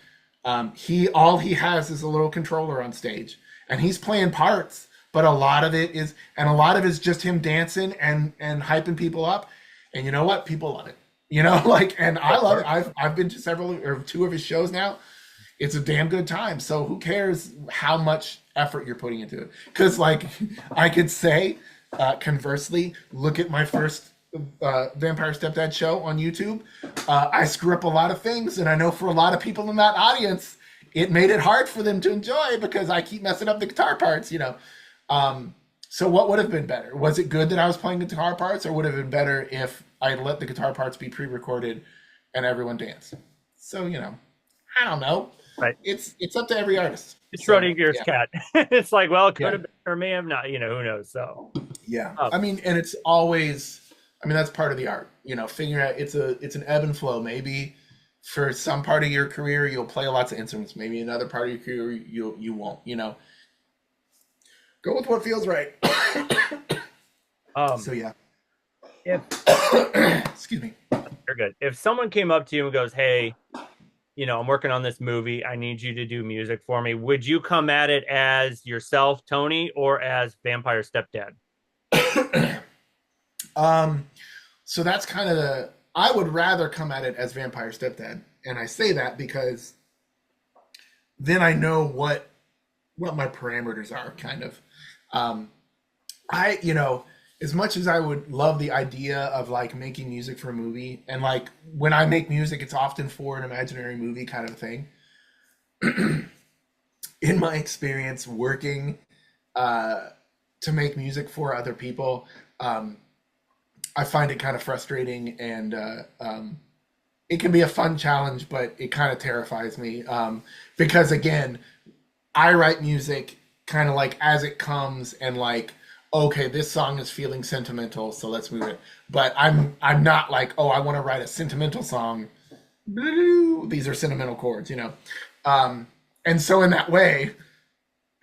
Speaker 2: All he has is a little controller on stage, and he's playing parts, but a lot of it is just him dancing and hyping people up. And you know what? People love it. And I love it. I've been to several or 2 of his shows now. It's a damn good time. So who cares how much effort you're putting into it? Because I could say, conversely, look at my first Vampire Stepdad show on YouTube. I screw up a lot of things, and I know for a lot of people in that audience, it made it hard for them to enjoy because I keep messing up the guitar parts. So what would have been better? Was it good that I was playing guitar parts, or would it have been better if I let the guitar parts be pre-recorded and everyone danced? So, I don't know.
Speaker 1: Right.
Speaker 2: It's up to every artist.
Speaker 1: It's Schrodinger's cat. It's well, it could have been, or may have not, who knows? So,
Speaker 2: yeah. I mean, and it's always, that's part of the art, figuring out it's an ebb and flow. Maybe for some part of your career, you'll play lots of instruments. Maybe another part of your career, you won't, Go with what feels right. So yeah.
Speaker 1: If
Speaker 2: excuse me.
Speaker 1: You're good. If someone came up to you and goes, "Hey, I'm working on this movie. I need you to do music for me." Would you come at it as yourself, Tony, or as Vampire Stepdad?
Speaker 2: So that's kind of I would rather come at it as Vampire Stepdad, and I say that because then I know what my parameters are, kind of. As much as I would love the idea of making music for a movie, and when I make music, it's often for an imaginary movie kind of thing. In my experience working to make music for other people, I find it kind of frustrating, and it can be a fun challenge, but it kind of terrifies me because, again, I write music kind of as it comes, and okay, this song is feeling sentimental, so let's move it. But I'm not oh, I want to write a sentimental song these are sentimental chords, you know. Um, and so in that way,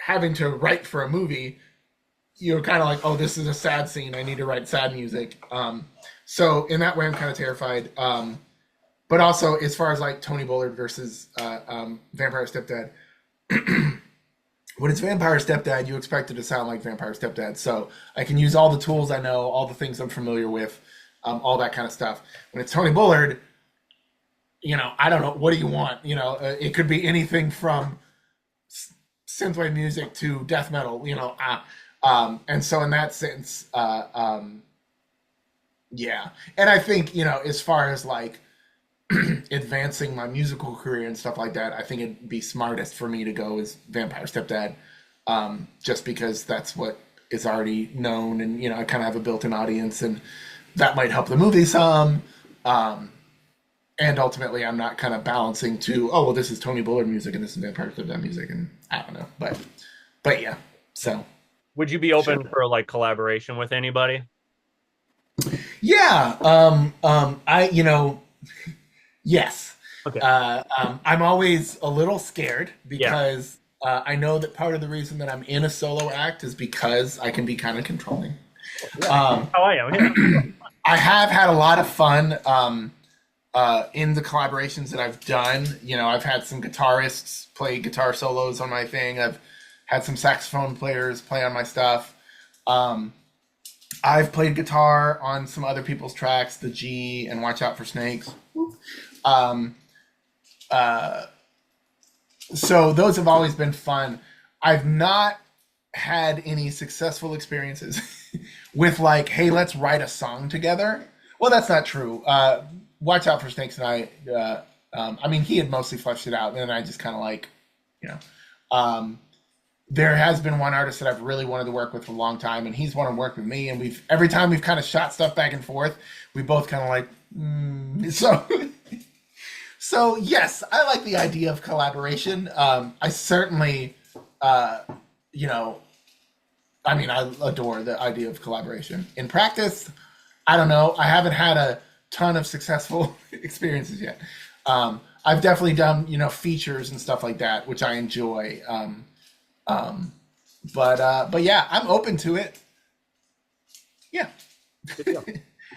Speaker 2: having to write for a movie, you're kind of like, oh, this is a sad scene. I need to write sad music. So in that way, I'm kind of terrified. But also, as far as like Tony Bullard versus Vampire Stepdad, when it's Vampire Stepdad, you expect it to sound like Vampire Stepdad. So I can use all the tools I know, all the things I'm familiar with, all that kind of stuff. When it's Tony Bullard, you know, I don't know. What do you want? You know, it could be anything from synthwave music to death metal. You know, and so in that sense, yeah. And I think, you know, as far as like advancing my musical career and stuff like that, I think it'd be smartest for me to go as Vampire Stepdad, just because that's what is already known, and you know I kind of have a built-in audience, and that might help the movie some. Um, and ultimately, I'm not kind of balancing to, oh well, this is Tony Bullard music and this is Vampire Stepdad music, and I don't know, but yeah. So
Speaker 1: Would you be
Speaker 2: sure.
Speaker 1: open for like collaboration with anybody?
Speaker 2: Yeah. I you know yes.
Speaker 1: Okay.
Speaker 2: I'm always a little scared
Speaker 1: Yeah.
Speaker 2: because I know that part of the reason that I'm in a solo act is because I can be kind of controlling.
Speaker 1: Yeah.
Speaker 2: Um,
Speaker 1: How I am. Yeah.
Speaker 2: I have had a lot of fun in the collaborations that I've done. You know, I've had some guitarists play guitar solos on my thing. I've had some saxophone players play on my stuff. Um, I've played guitar on some other people's tracks, the G and Watch Out for Snakes. Um, uh, so those have always been fun. I've not had any successful experiences with like, hey, let's write a song together. Well, that's not true. Watch Out for Snakes and I mean, he had mostly fleshed it out, and then I just kind of like, you know, um, there has been one artist that I've really wanted to work with for a long time, and he's wanted to work with me, and we've every time we've kind of shot stuff back and forth, we both kind of like, so. So yes, I like the idea of collaboration. I certainly, uh, you know, I mean, I adore the idea of collaboration. In practice, I don't know. I haven't had a ton of successful experiences yet. I've definitely done, you know, features and stuff like that, which I enjoy. Um, but yeah, I'm open to it. Yeah.
Speaker 1: Good deal.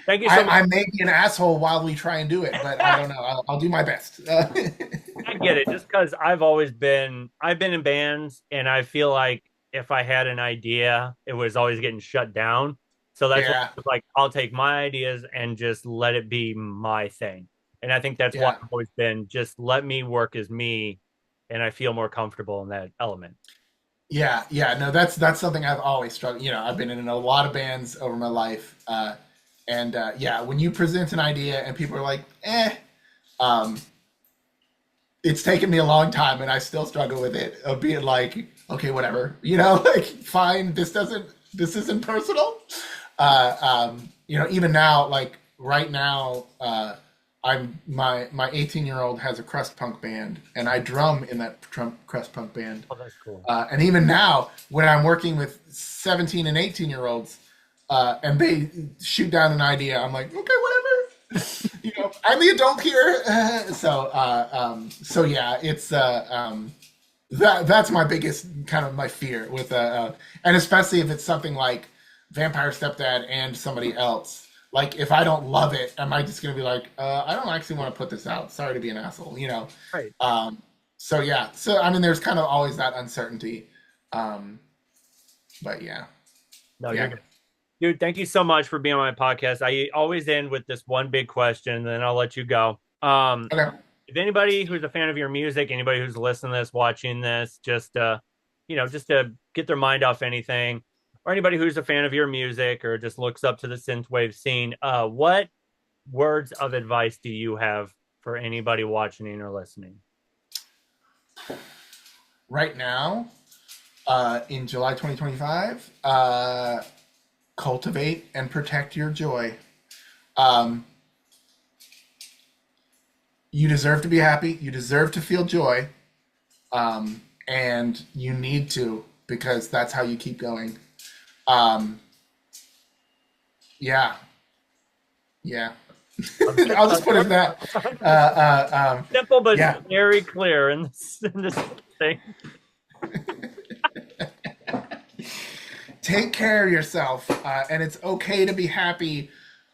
Speaker 1: Thank you so much.
Speaker 2: I may be an asshole while we try and do it, but I don't know. I'll do my best.
Speaker 1: I get it. Just because I've been in bands, and I feel like if I had an idea, it was always getting shut down. So that's why
Speaker 2: Yeah,
Speaker 1: I was like, I'll take my ideas and just let it be my thing. And I think that's why
Speaker 2: yeah,
Speaker 1: I've always been just let me work as me, and I feel more comfortable in that element.
Speaker 2: yeah. No, that's something I've always struggled. You know, I've been in a lot of bands over my life, and yeah, when you present an idea and people are like, "eh," um, it's taken me a long time, and I still struggle with it of being like, "Okay, whatever," you know, like, fine. This isn't personal. You know, even now, like right now, my 18-year-old has a crust punk band, and I drum in that crust punk band.
Speaker 1: Oh, that's cool.
Speaker 2: And even now, when I'm working with 17 and 18-year-olds, and they shoot down an idea, I'm like, okay, whatever. You know, I'm the adult here. So yeah, it's that's my biggest kind of my fear with and especially if it's something like Vampire Stepdad and somebody else. Like, if I don't love it, am I just gonna be like, I don't actually want to put this out. Sorry to be an asshole, you know.
Speaker 1: Right.
Speaker 2: So yeah, so I mean, there's kind of always that uncertainty. Um, but yeah,
Speaker 1: No, you're
Speaker 2: yeah.
Speaker 1: good. Dude, thank you so much for being on my podcast. I always end with this one big question, and then I'll let you go.
Speaker 2: Okay.
Speaker 1: If anybody who's a fan of your music, anybody who's listening to this, watching this, just just to get their mind off anything, or anybody who's a fan of your music or just looks up to the synthwave scene, what words of advice do you have for anybody watching or listening?
Speaker 2: Right now, in July 2025, cultivate and protect your joy. Um, you deserve to be happy. You deserve to feel joy. And you need to, because that's how you keep going. Um, yeah, yeah. I'll just put it that.
Speaker 1: Simple but
Speaker 2: Yeah.
Speaker 1: very clear in this thing.
Speaker 2: Take care of yourself, and it's okay to be happy.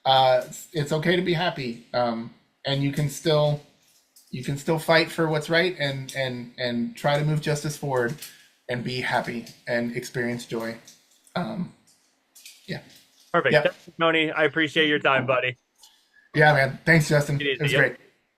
Speaker 2: It's okay to be happy, and you can still fight for what's right, and try to move justice forward, and be happy and experience joy. Yeah,
Speaker 1: Perfect.
Speaker 2: yeah,
Speaker 1: Thanks, Tony. I appreciate your time, buddy.
Speaker 2: yeah, man. Thanks, Justin.
Speaker 1: Take it
Speaker 2: It was
Speaker 1: easy. Yep.
Speaker 2: great.